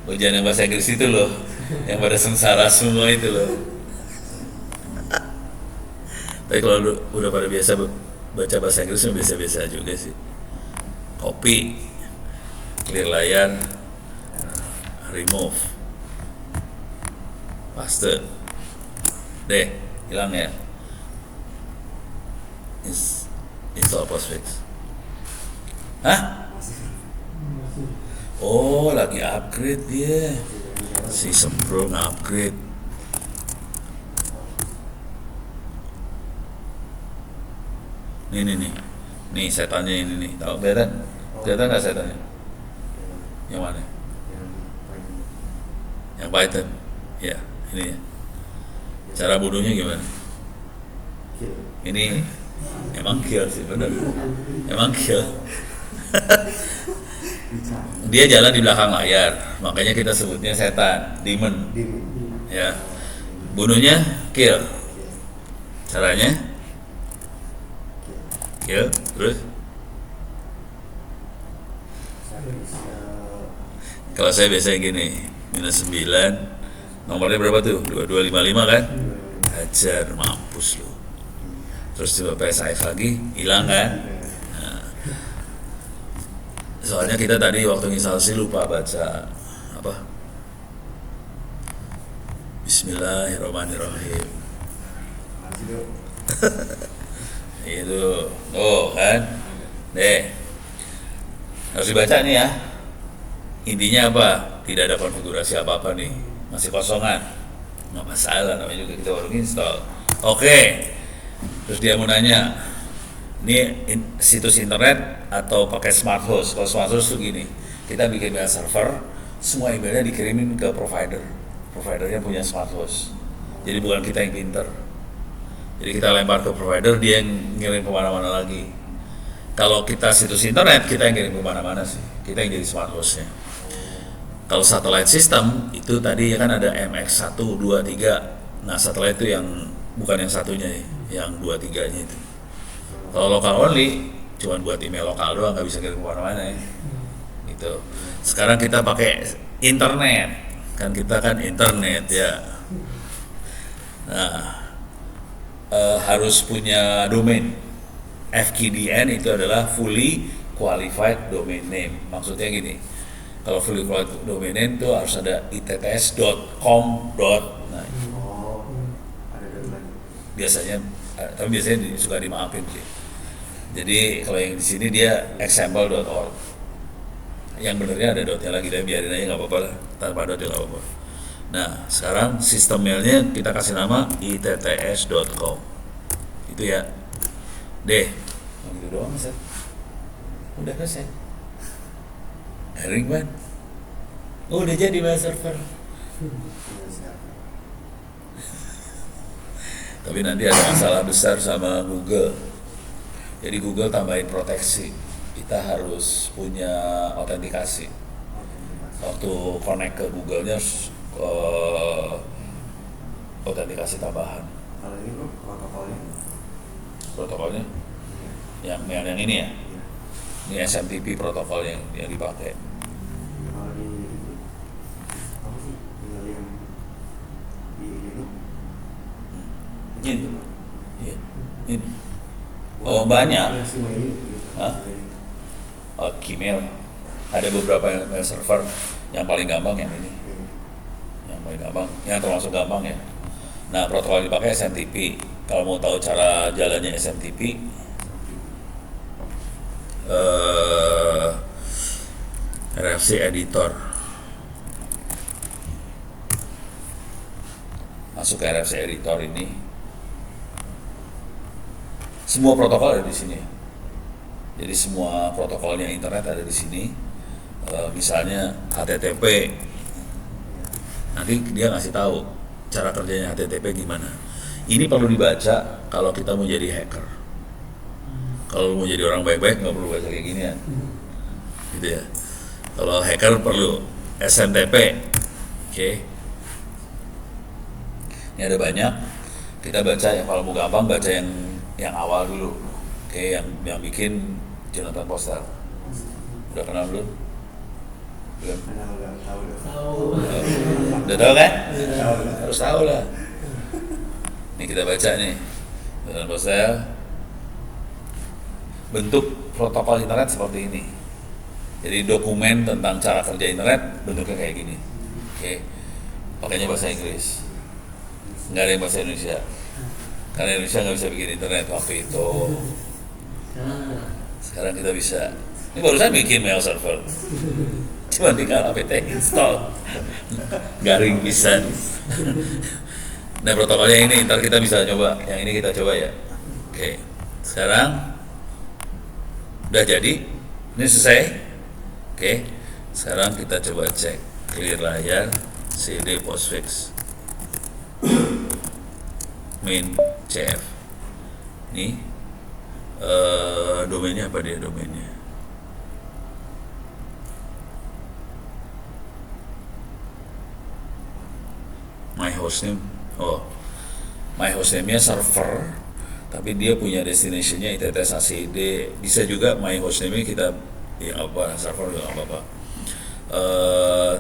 [SPEAKER 1] Ujian yang bahasa Inggris itu loh, yang pada sengsara semua itu loh. Tapi kalau udah pada biasa baca bahasa Inggris, biasa-biasa juga sih. Copy, clear layar, remove, paste, deh, hilang ya. Install Postfix. Hah? Oh, lagi upgrade dia. Si Sempro upgrade. Nih setannya ini nih. Tahu kelihatan? Kelihatan nggak setannya? Yang mana? Yang Python. Ya, ini ya. Cara bunuhnya gimana? Ini emang kill sih, benar. Emang kill. Dia jalan di belakang layar, makanya kita sebutnya setan, demon. Ya, bunuhnya kill. Caranya kill, terus kalau saya biasanya gini, -9, nomornya berapa tuh? 2255 kan? Hajar, mampus lu. Terus coba PSIF lagi, hilang kan? Soalnya kita tadi waktu instalasi lupa baca apa? Bismillahirrahmanirrahim. Itu, oh kan? Deh, harus dibaca nih ya. Intinya apa? Tidak ada konfigurasi apa-apa nih, masih kosongan. Nggak masalah, namanya juga kita baru install. Oke. Terus dia mau nanya, ini situs internet atau pakai smart host? Kalau smart host tuh gini, kita bikin mail server, semua emailnya dikirimin ke provider. Providernya punya smart host. Jadi bukan kita yang pinter. Jadi kita lempar ke provider, dia yang ngirim kemana-mana lagi. Kalau kita situs internet, kita yang ngirim kemana-mana sih. Kita yang jadi smart hostnya. Kalau satellite system, itu tadi kan ada MX1, 2, 3. Nah satellite itu yang, bukan yang satunya, yang 2, 3-nya itu. Kalau local only, cuma buat email lokal doang, nggak bisa kirim kemana-mana ya. Gitu. Sekarang kita pakai internet, kan kita kan internet ya. Nah, harus punya domain. FQDN itu adalah fully qualified domain name. Maksudnya gini, kalau fully qualified domain name itu harus ada itts.com. Nah, biasanya, tapi biasanya suka dimaafin sih. Jadi kalau yang di sini dia example.org. Yang benernya ada dotnya lagi, dan biarin aja nggak apa-apa lah, tanpa dot nggak apa-apa. Nah sekarang sistem mailnya kita kasih nama itts.com. Itu gitu ya. Deh, gitu doang set. Udah selesai. Garing ban. Udah jadi bahasa server. Tapi nanti ada masalah besar sama Google. Jadi Google tambahin proteksi. Kita harus punya autentikasi. Waktu connect ke Google-nya autentikasi tambahan.
[SPEAKER 3] Kalau ini bro, protokolnya
[SPEAKER 1] Protokolnya yang ini ya. Ini SMTP protokol yang dipakai.
[SPEAKER 3] kalau di apa sih, tinggal yang di
[SPEAKER 1] Ini. Iya. Ini. Oh, banyak.
[SPEAKER 3] semua ini gitu.
[SPEAKER 1] Hah? Oh, Gmail. Ada beberapa mail server yang paling gampang yang ini. Yang paling gampang, yang termasuk gampang ya. Nah, protokol yang dipakai SMTP. Kalau mau tahu cara jalannya SMTP, RFC editor. Masuk ke RFC editor ini. Semua protokol ada di sini. Jadi semua protokolnya internet ada di sini. Misalnya HTTP. Nanti dia ngasih tahu cara kerjanya HTTP gimana. Ini perlu dibaca kalau kita mau jadi hacker. Kalau mau jadi orang baik-baik nggak perlu baca kayak gini ya. Gitu ya. Kalau hacker perlu SMTP. Oke. Ini ada banyak. Kita baca yang kalau mau gampang baca yang awal dulu. Oke, yang bikin Jonathan Postel. Udah kenal belum? Belum.
[SPEAKER 3] Karena udah tahu udah.
[SPEAKER 2] Tahu.
[SPEAKER 1] Udah tahu kan?
[SPEAKER 3] Tahu.
[SPEAKER 1] Harus tahu lah. Ini kita baca nih. Jonathan Postel. Bentuk protokol internet seperti ini. Jadi dokumen tentang cara kerja internet bentuknya kayak gini. Oke. Pakainya bahasa Inggris. Nggak ada yang bahasa Indonesia. Karena Indonesia nggak bisa bikin internet waktu itu. Sekarang kita bisa. Ini barusan bikin mail server. Cuma tinggal apt install. Garing pisan. Nah, protokolnya ini ntar kita bisa coba. Yang ini kita coba ya. Oke. Sekarang udah jadi. Ini selesai. Oke. Sekarang kita coba cek clear layar CD postfix main CF. Nih domainnya apa dia domainnya? My hostname. Oh, my hostname-nya server, tapi dia punya destination-nya ITTS ACD. Bisa juga my hostname-nya kita yang apa server juga nggak apa-apa.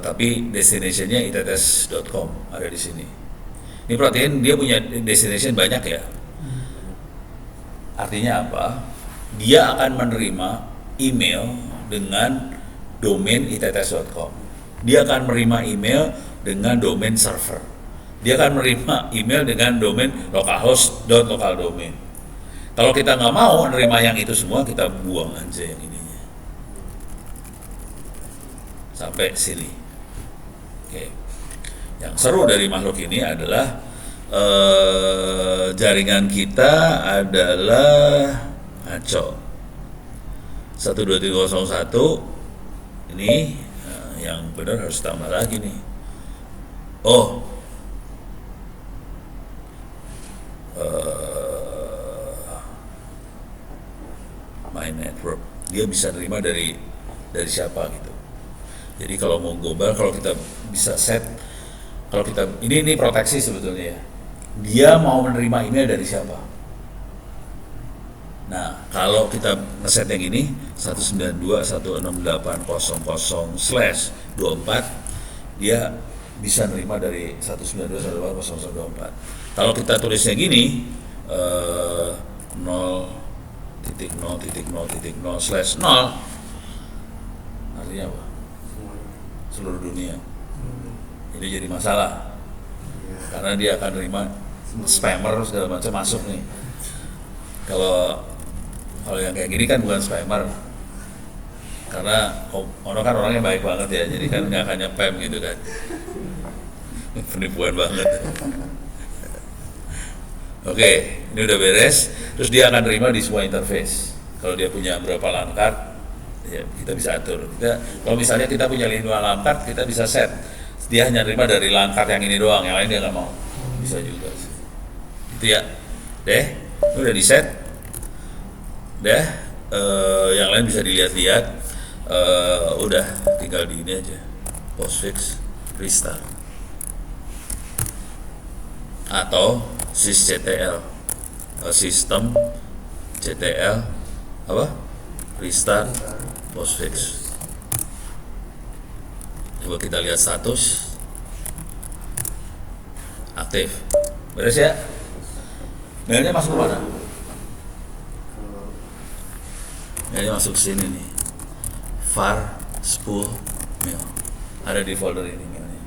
[SPEAKER 1] Tapi destination-nya itts.com ada di sini. Ini perhatiin dia punya destination banyak ya. Artinya apa? Dia akan menerima email dengan domain itts.com. Dia akan menerima email dengan domain server. Dia akan menerima email dengan domain localhost.localdomain. Kalau kita nggak mau menerima yang itu semua, kita buang aja yang ininya. Sampai sini. Oke. Yang seru dari makhluk ini adalah jaringan kita adalah ngaco 12301 ini yang benar harus tambah lagi nih. Oh, my network dia bisa terima dari siapa gitu. Jadi kalau mau global, kalau kita bisa set, kalau kita ini proteksi sebetulnya ya. Dia mau menerima email dari siapa? Nah, kalau kita ngeset yang ini 192.168.00/24, dia bisa nerima dari 192.168.00/24. Kalau kita tulisnya gini 0.0.0.0/0 artinya apa? Seluruh dunia. Ini jadi masalah karena dia akan terima spammer segala macam masuk nih. Kalau yang kayak gini kan bukan spammer, karena orang kan orangnya baik banget ya, jadi kan nggak akan nyepam gitu kan. Penipuan banget. Oke, ini udah beres. Terus dia akan terima di semua interface. Kalau dia punya berapa line card, ya kita bisa atur. Kalau misalnya kita punya 5 line card, kita bisa set. Dia hanya terima dari line card yang ini doang, yang lain dia nggak mau. Bisa juga. Itu ya. Deh, udah di set. Deh, yang lain bisa dilihat-lihat. Udah, tinggal di ini aja. Postfix, restart. Atau sysctl, sistem ctl apa restart postfix. Coba kita lihat status aktif, beres ya. Mailnya masuk ke mana? Mailnya masuk sini nih, var spool mail, ada di folder ini mailnya.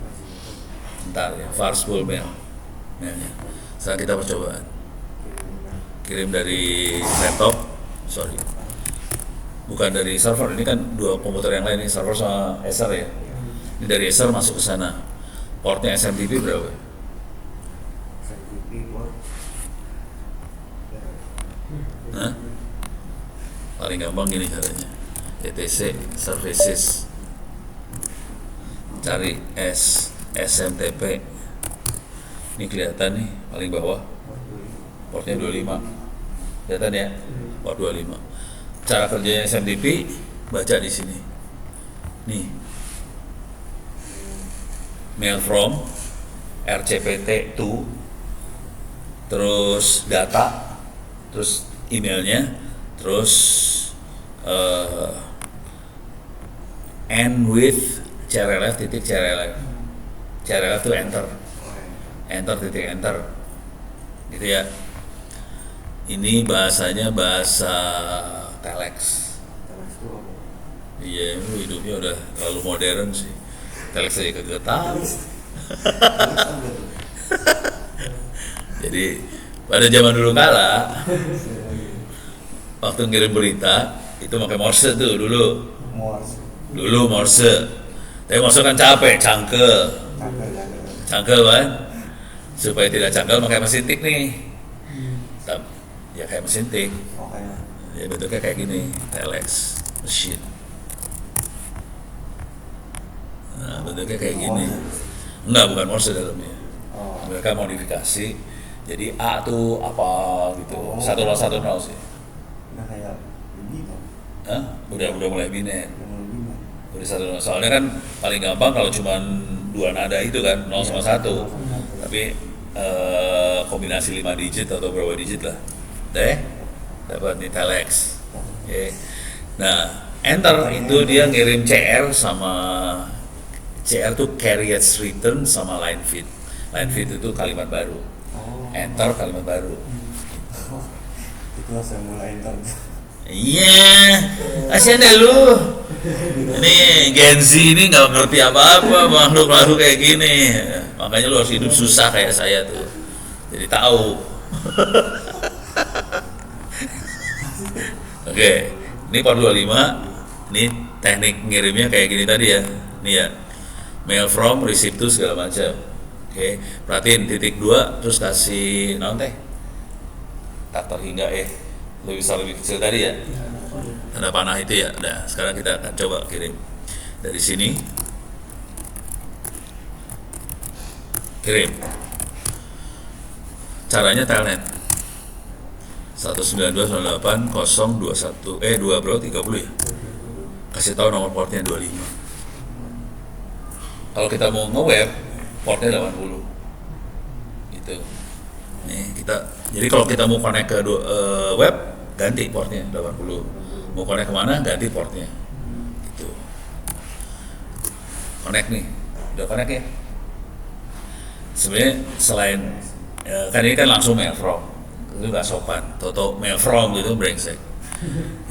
[SPEAKER 1] Ntar ya, var spool mailnya. Sekarang kita percobaan kirim dari laptop, bukan dari server. Ini kan dua komputer yang lain, ini server sama Acer ya. Ini dari Acer masuk ke sana. Portnya SMTP berapa?
[SPEAKER 3] SMTP port.
[SPEAKER 1] Hah? Paling gampang gini caranya. etc services, cari SMTP. Ini kelihatan nih paling bawah, portnya 25, kelihatan ya, port 25. Cara kerjanya SMTP, baca di sini. Nih, mail from RCPT to, terus data, terus emailnya, terus end with CRLF titik CRLF. CRLF itu enter titik enter, gitu ya. Ini bahasanya bahasa telex.
[SPEAKER 3] Telex itu apa?
[SPEAKER 1] Iya, lu hidupnya udah terlalu modern sih. Telex aja kagak tahu. Jadi pada zaman dulu kala, waktu ngirim berita itu pakai Morse tuh dulu. Morse. Tapi Morse kan capek, cangkel kan. Supaya tidak cangkel pakai mesin tik nih. Ya kayak mesin tik. Ya bentuknya kayak gini, telex machine. Nah, bentuknya kayak gini. Enggak, bukan Morse dalamnya. Mereka modifikasi. Jadi A tuh apa gitu. 101 sih.
[SPEAKER 3] Udah kayak binet.
[SPEAKER 1] Hah? Udah mulai binet. Udah 1, soalnya kan paling gampang kalau cuma 2 nada itu kan, 0 sama 1. Tapi kombinasi 5 digit atau berapa digit lah. Dapat nih telex. Okay. Nah, enter itu dia ngirim CR sama CR tuh carriage return sama line feed. Line feed itu kalimat baru. Enter kalimat baru.
[SPEAKER 3] Itulah saya mulai enter.
[SPEAKER 1] Iya, kasihan deh lu. Ini Gen Z ini nggak ngerti apa-apa, makhluk kayak gini. Makanya lu harus hidup susah kayak saya tuh. Jadi tahu. Oke, ini part 25. Ini teknik ngirimnya kayak gini tadi ya. Nih ya, mail from, receive to segala macam. Oke, perhatiin titik 2 terus kasih naon teh. Tatar hingga lebih besar lebih kecil tadi ya. Tanda panah itu ya. Nah, sekarang kita akan coba kirim dari sini. Kirim. Caranya telnet. 192.168.021 2 bro 30 ya. Kasih tahu nomor portnya 25. Kalau kita mau nge-web, portnya 80. Gitu. Nih, jadi kalau kita mau connect ke web, ganti portnya 80. Mau connect kemana, ganti portnya. Gitu. Connect nih, udah connect ya. Sebenarnya selain kan ini kan langsung mail from, itu nggak sopan. Toto mail from gitu brengsek.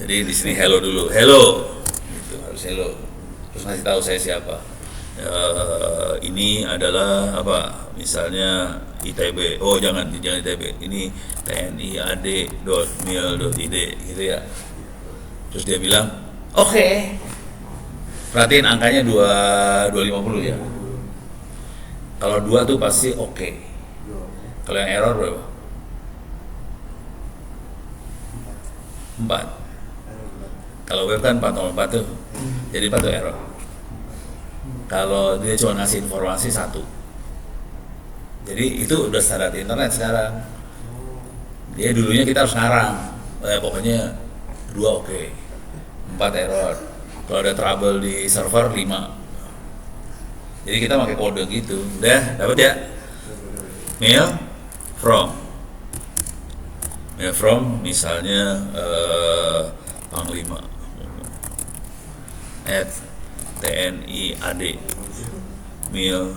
[SPEAKER 1] Jadi di sini hello dulu, hello, gitu harus hello. Terus ngasih tahu saya siapa. Ini adalah apa? Misalnya ITB. Oh jangan ITB. Ini tniad.mil.id gitu ya. Terus dia bilang, oke. Perhatiin angkanya 250 ya. Kalau 2 tuh pasti oke. Kalau yang error berapa? 4.
[SPEAKER 3] Error berapa?
[SPEAKER 1] Kalau web kan 404 tuh. Jadi 4 tuh error. Kalau dia cuma ngasih informasi 1. Jadi itu udah standar internet sekarang. Dia dulunya kita harus ngarang. Pokoknya 2 oke. 4 error. Kalau ada trouble di server 5. Jadi kita pakai kode gitu. Udah, dapat ya? Mail from misalnya Panglima @TNI AD mail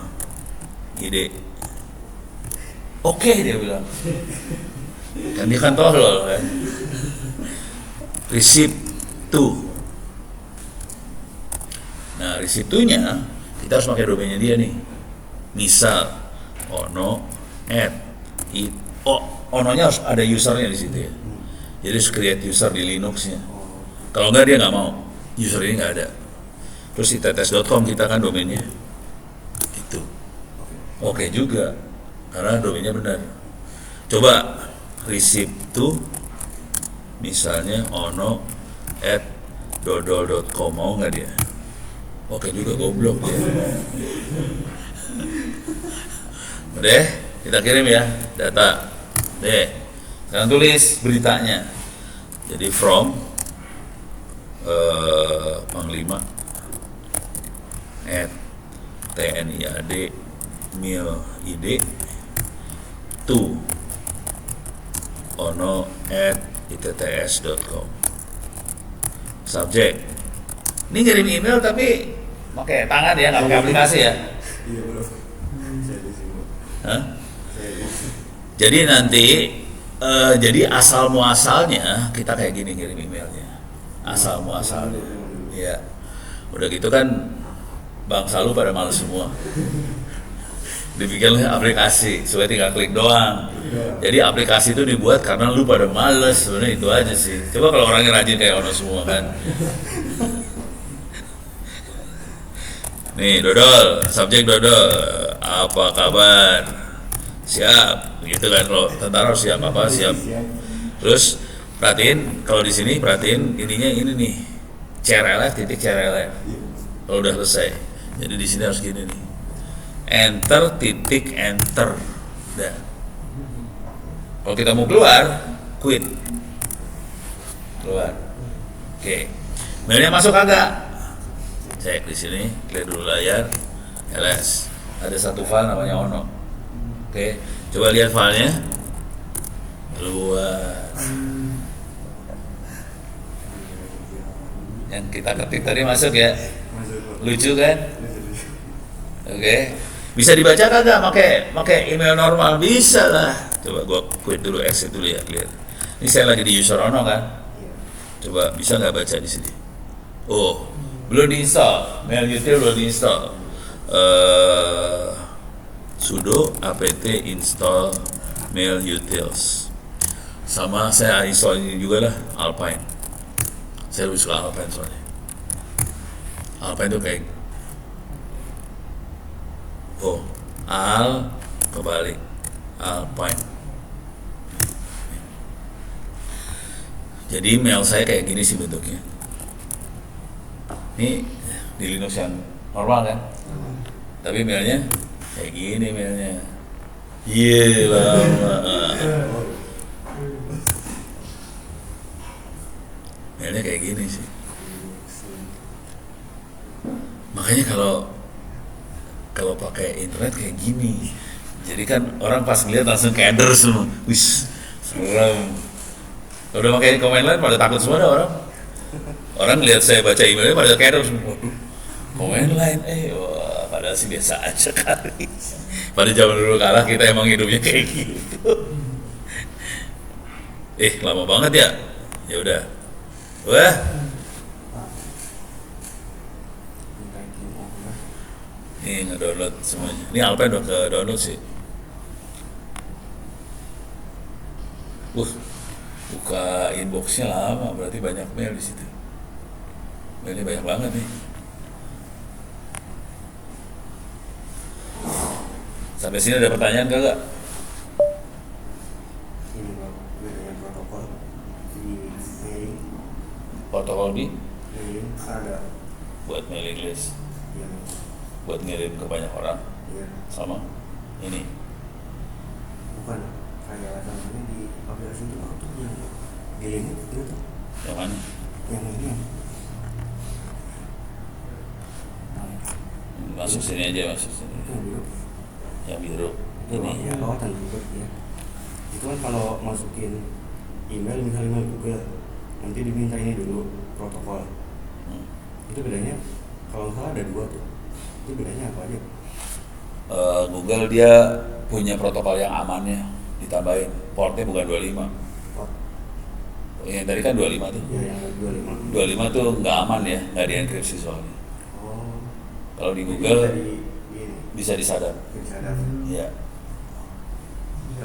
[SPEAKER 1] id. Oke, dia bilang. Kan dia kan tolol kan. Receipt to. Nah, receipt to-nya kita harus pakai domainnya dia nih. Misal Ono-nya harus ada usernya di situ ya. Jadi harus create user di Linux-nya. Kalau enggak dia nggak mau, user ini nggak ada. Terus di tetes.com kita kan domainnya itu. Oke juga, karena domainnya benar. Coba receipt to misalnya ono@dodol.com, mau nggak dia? Oke juga, goblok dia. Udah, kita kirim ya data. Deh, sekarang tulis beritanya. Jadi from Panglima @TNIAD mail id to ono@itts.com. Subjek. Ini ngirim email tapi pakai tangan ya, nggak pakai aplikasi ya.
[SPEAKER 3] Iya bro. Saya di sini.
[SPEAKER 1] Hah?
[SPEAKER 3] Saya di sini.
[SPEAKER 1] Jadi nanti jadi asal muasalnya kita kayak gini ngirim emailnya. Asal muasalnya. Ya. Udah gitu kan bangsa lu pada males semua. Dibikinlah aplikasi supaya tinggal klik doang. Jadi aplikasi itu dibuat karena lu pada males, sebenarnya itu aja sih. Coba kalau orangnya rajin kayak Ono semua kan. Nih Dodol, subjek Dodol, apa kabar? Siap, gitu kan. Kalau tentara harus siap apa? Siap. Terus perhatiin, kalau di sini perhatiin ininya ini nih, CRLF titik CRLF. Kalau udah selesai, jadi di sini harus gini nih, enter titik enter. Udah. Kalau kita mau keluar, quit. Keluar. Oke. Mailnya masuk kagak? Cek di sini, clear dulu layar, ls. Ada satu file namanya Ono. Oke, coba lihat filenya. Keluar. Yang kita ketik tadi masuk ya. Lucu kan? Oke. Bisa dibaca kagak pakai email normal? Bisa lah. Coba gua quit dulu, exit dulu ya, clear. Ini saya lagi di user Ono kan? Coba bisa nggak baca di sini? Oh, belum diinstal, MailUtil belum diinstal. Sudo apt install MailUtils. Sama saya install ini juga lah, Alpine. Saya lebih suka Alpine soalnya. Alpine itu kayak kebalik Alpine. Jadi mail saya kayak gini sih bentuknya. Ini di Linux yang normal kan, tapi mailnya kayak gini mailnya. Iya lama. Mailnya kayak gini sih. Makanya kalau pakai internet kayak gini, jadi kan orang pas ngeliat langsung keder semua. Wis, serem. Kalau udah pakai command line pada takut semua dah orang. Orang lihat saya baca emailnya pada keder semua. Waduh, command line, wah, padahal sih biasa aja kali. Pada zaman dulu kalah kita emang hidupnya kayak gitu. Lama banget ya. Ya udah. Wah. Ini nge-download semuanya. Ini Alpine udah ke-download sih. Buka inboxnya lama, berarti banyak mail di situ. Mailnya banyak banget nih. Sampai sini ada pertanyaan kagak?
[SPEAKER 3] Ini Bang, dengan protokol di mail
[SPEAKER 1] protokol di
[SPEAKER 3] Ini ada
[SPEAKER 1] buat mailing list,
[SPEAKER 3] yang
[SPEAKER 1] buat ngirim ke banyak orang
[SPEAKER 3] ya
[SPEAKER 1] sama ini.
[SPEAKER 3] bukan kayak namanya di aplikasi itu apa tuh yang di link itu tuh
[SPEAKER 1] Yang mana?
[SPEAKER 3] yang ini
[SPEAKER 1] Masuk sini aja, masuk sini.
[SPEAKER 3] yang biru
[SPEAKER 1] Yang biru.
[SPEAKER 3] ini
[SPEAKER 1] Ini.
[SPEAKER 3] ya kawatan juga ya itu kan kalau masukin email misalnya Google nanti diminta ini dulu protokol
[SPEAKER 1] Hmm.
[SPEAKER 3] itu bedanya kalau nggak salah ada 2 tuh itu bedanya apa aja
[SPEAKER 1] Google dia punya protokol yang amannya, ditambahin portnya bukan 25.
[SPEAKER 3] oh
[SPEAKER 1] Yang tadi kan 25 tuh.
[SPEAKER 3] ya yang 25
[SPEAKER 1] 25 tuh nggak aman ya, nggak dienkripsi soalnya.
[SPEAKER 3] oh
[SPEAKER 1] Kalau di
[SPEAKER 3] Jadi
[SPEAKER 1] Google
[SPEAKER 3] bisa di ini
[SPEAKER 1] bisa disadap.
[SPEAKER 3] bisa ada
[SPEAKER 1] Ya.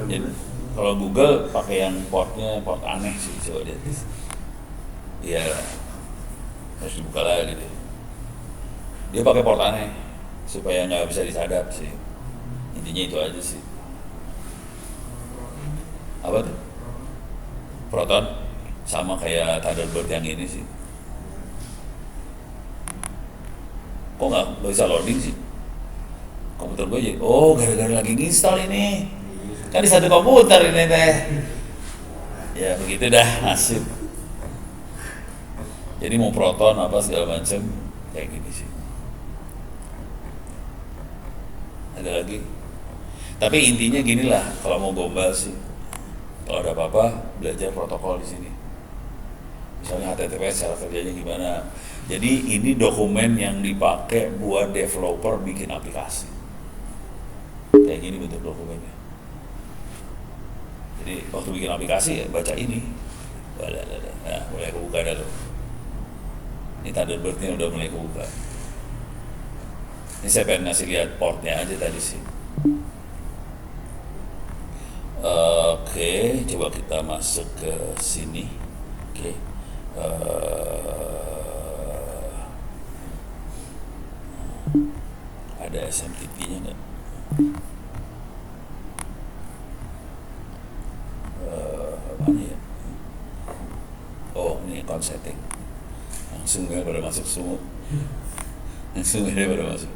[SPEAKER 1] Jadi kalau Google pakai yang portnya port aneh sih, coba lihat. Iya, harus dibuka lagi deh. Dia pakai port aneh supaya nggak bisa disadap sih. Intinya itu aja sih. Apa tuh? Proton sama kayak Thunderbird yang ini sih. Kok nggak bisa loading sih? Komputer gue jadi, oh gara-gara lagi nginstal ini. Kan di satu komputer ini teh. Ya begitu dah nasib. Jadi mau Proton apa segala macam kayak gini sih. Ada lagi. Tapi intinya gini lah, kalau mau gombal sih, kalau ada apa-apa belajar protokol di sini. Misalnya HTTPS cara kerjanya gimana. Jadi ini dokumen yang dipakai buat developer bikin aplikasi. Kayak gini bentuk dokumennya. Jadi waktu bikin aplikasi ya baca ini. Nah, mulai kebuka dah tuh. Ini Thunderbird-nya udah mulai kebuka. Ini saya pengen ngasih lihat portnya aja tadi sih. Oke, coba kita masuk ke sini. Oke. Ada SMTP-nya nggak? Mana ya? Oh, ini account setting. Langsung ya pada masuk semua. Langsung ya pada masuk.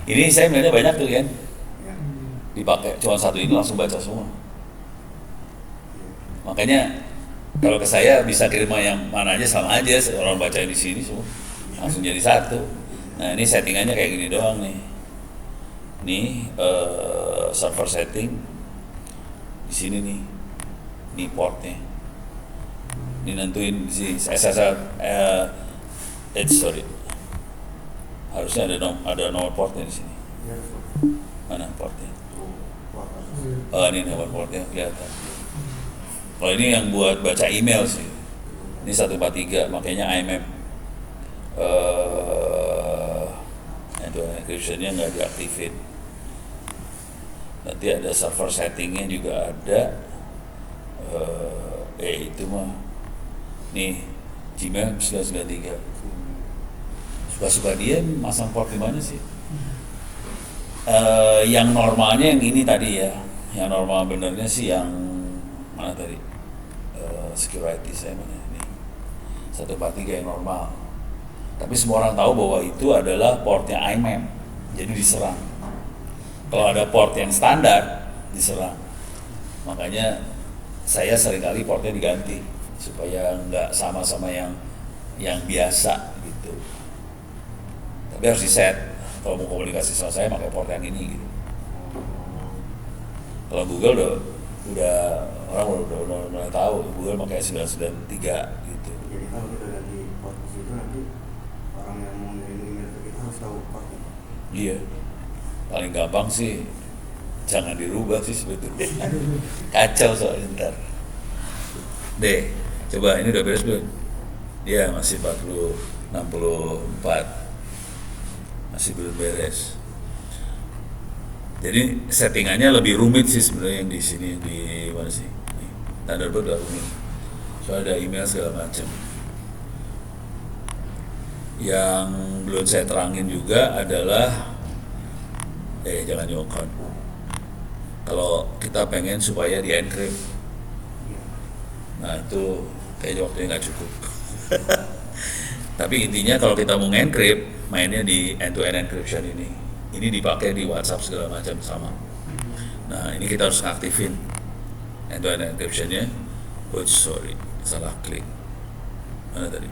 [SPEAKER 1] Ini saya melihatnya banyak tuh kan.
[SPEAKER 3] ya
[SPEAKER 1] Dipakai cuma satu ini langsung baca semua. Makanya kalau ke saya bisa kirim yang mana aja sama aja, orang baca di sini semua langsung jadi satu. Nah ini settingannya kayak gini doang nih. Nih server setting di sini nih, ini portnya. Ini nentuin si SSL sorry, harusnya ada nomor portnya di sini.
[SPEAKER 3] ya
[SPEAKER 1] Mana portnya?
[SPEAKER 3] tuh warna
[SPEAKER 1] Oh ini nomor portnya kelihatan. Kalau ini yang buat baca email sih. Ini 143, makanya IMAP. Itu encryption-nya nggak diaktifin. Nanti ada server settingnya juga ada. Itu mah. Nih, Gmail 993. Suka-suka dia masang port di mana sih? Yang normalnya yang ini tadi ya. Yang normal benernya sih yang mana tadi? Security saya mana ini 143 yang normal, tapi semua orang tahu bahwa itu adalah portnya IMAP, jadi diserang. Kalau ada port yang standar diserang, makanya saya seringkali portnya diganti supaya nggak sama-sama yang biasa gitu. Tapi harus di set kalau mau komunikasi sama saya pakai port yang ini gitu. Kalau Google udah orang udah tahu Google pakai 993 gitu.
[SPEAKER 3] jadi kalau kita ganti port di situ nanti orang yang mau ngirim email ke kita harus tahu portnya
[SPEAKER 1] Iya. Paling gampang sih jangan dirubah sih sebetulnya. Kacau soalnya ntar. Deh, coba ini udah beres belum? Dia masih 64. Masih belum beres. Jadi settingannya lebih rumit sih sebenarnya yang di sini, di mana sih? Nih, Thunderbird udah rumit. Soalnya ada email segala macam. Yang belum saya terangin juga adalah jangan nyokon. Kalau kita pengen supaya di encrypt, nah itu kayaknya waktunya nggak cukup. Tapi intinya kalau kita mau encrypt, mainnya di end-to-end encryption ini. Ini dipakai di WhatsApp segala macam sama. Nah, ini kita harus ngaktifin end-to-end encryption-nya. Oh, sorry, salah klik. Mana tadi?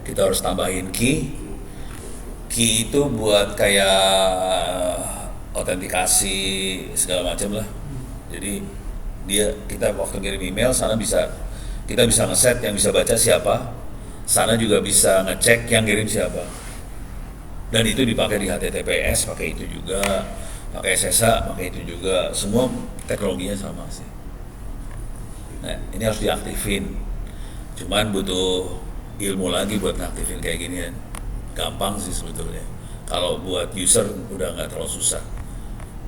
[SPEAKER 1] Kita harus tambahin key. Key itu buat kayak autentikasi segala macam lah. Jadi kita waktu kirim email sana kita bisa ngeset yang bisa baca siapa, sana juga bisa ngecek yang kirim siapa. Dan itu dipakai di HTTPS, pakai itu juga, pakai SSH, pakai itu juga, semua teknologinya sama sih. Nah, ini harus diaktifin. Cuman butuh ilmu lagi buat ngaktifin kayak ginian. Gampang sih sebetulnya. Kalau buat user udah nggak terlalu susah.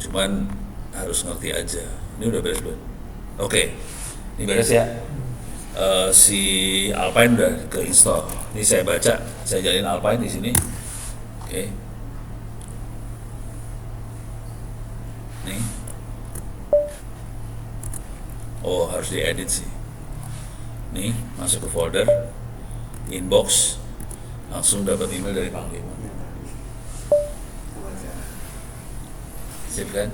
[SPEAKER 1] Cuman harus ngerti aja. Ini udah beres belum? Oke, ini beres ya. Si Alpine udah ke-install. Ini saya baca, saya jalin Alpine di sini. Oke. Nih. Oh, harus diedit sih. Nih, masuk ke folder, inbox, langsung dapat email dari Panglima. Sip kan?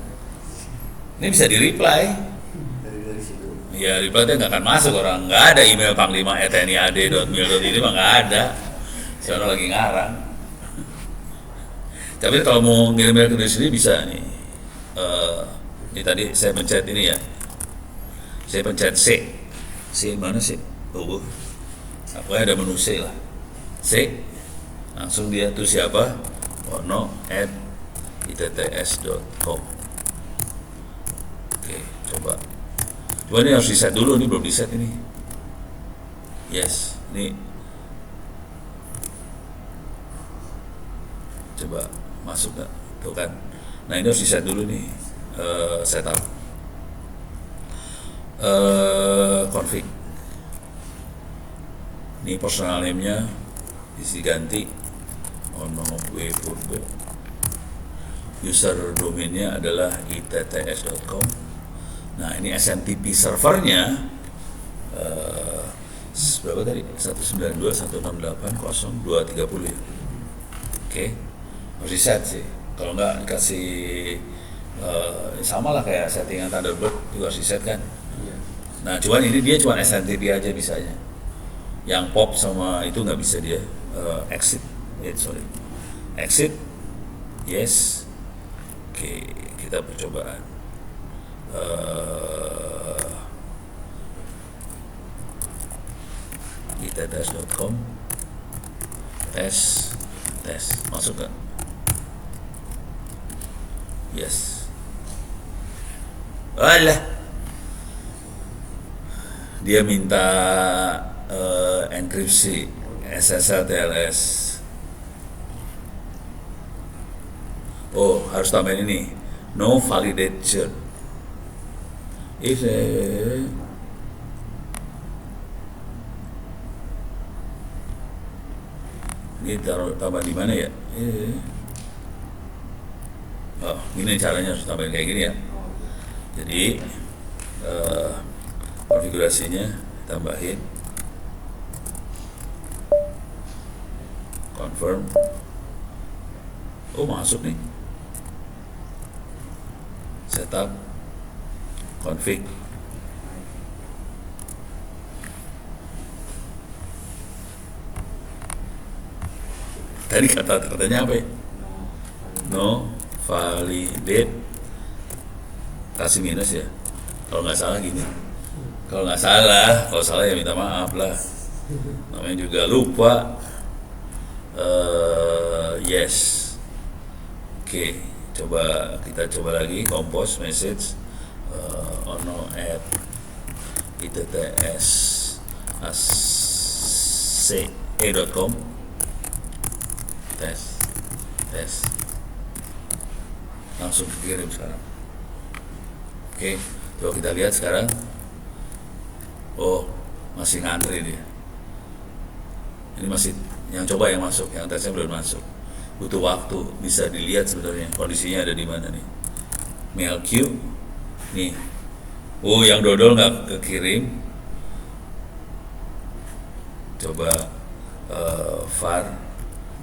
[SPEAKER 1] Ini bisa di-reply.
[SPEAKER 3] Dari situ.
[SPEAKER 1] Ya, reply dia nggak akan masuk orang. Nggak ada email panglima@tniad.mil.id mah nggak ada. Si orang lagi ngarang. Tapi kalau mau ngirim ke diri sendiri bisa nih. Ini tadi saya pencet ini ya. Saya pencet C. C mana sih? Oh, apa ada menu C lah. C. Langsung dia tuh siapa? Wono@itts.com. Oke, coba. Cuma ini harus di-set dulu, ini belum di-set ini. Yes, ini. Coba masuk gak? Tuh kan. Nah, ini harus di-set dulu nih. Setup. Config. Ini personal name-nya diganti ono.w.purbo. User domainnya adalah itts.com. Nah, ini SMTP servernya berapa tadi? 192.168.0230 ya. Oke, harus di set sih. Kalau nggak dikasih sama lah kayak settingan Thunderbird juga harus di set kan. Nah, cuman ini dia cuma SMTP aja bisanya. Yang pop sama itu nggak bisa dia. Exit, exit, yes. Oke, kita percobaan. itts.com tes masuk kan? Yes. Alah, dia minta enkripsi SSL TLS. Oh, harus tambahin ini, no validation. If ini tambah di mana ya? Oh, ini caranya harus tambahin kayak gini ya. Jadi konfigurasinya tambahin confirm. Oh, masuk nih. Setup config. Tadi katanya apa ya? No validate, kasih minus ya. Kalau nggak salah gini. Kalau salah ya minta maaf lah. Namanya juga lupa. Yes. Oke, kita coba lagi compose message ono@itts.com. Tes langsung dikirim sekarang. Oke, coba kita lihat sekarang. Oh, masih ngantri dia. Ini masih yang coba yang masuk, yang tesnya belum masuk. Butuh waktu, bisa dilihat sebenarnya kondisinya ada di mana nih. Mail queue nih. Oh, yang dodol nggak kekirim. Coba var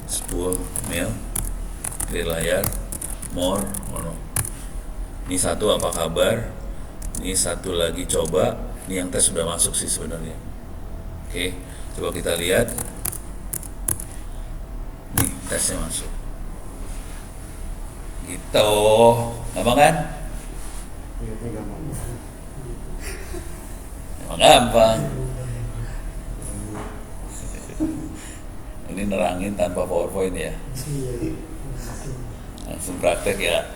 [SPEAKER 1] 10 mil clear layar more ini satu apa kabar, ini satu lagi coba, ini yang tes sudah masuk sih sebenarnya. Oke, coba kita lihat nih tesnya masuk gitu, gampang kan?
[SPEAKER 3] Lihatnya gampang.
[SPEAKER 1] Emang gampang. Ini nerangin tanpa PowerPoint ya, langsung praktek ya.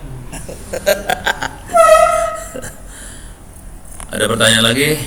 [SPEAKER 1] Ada pertanyaan lagi?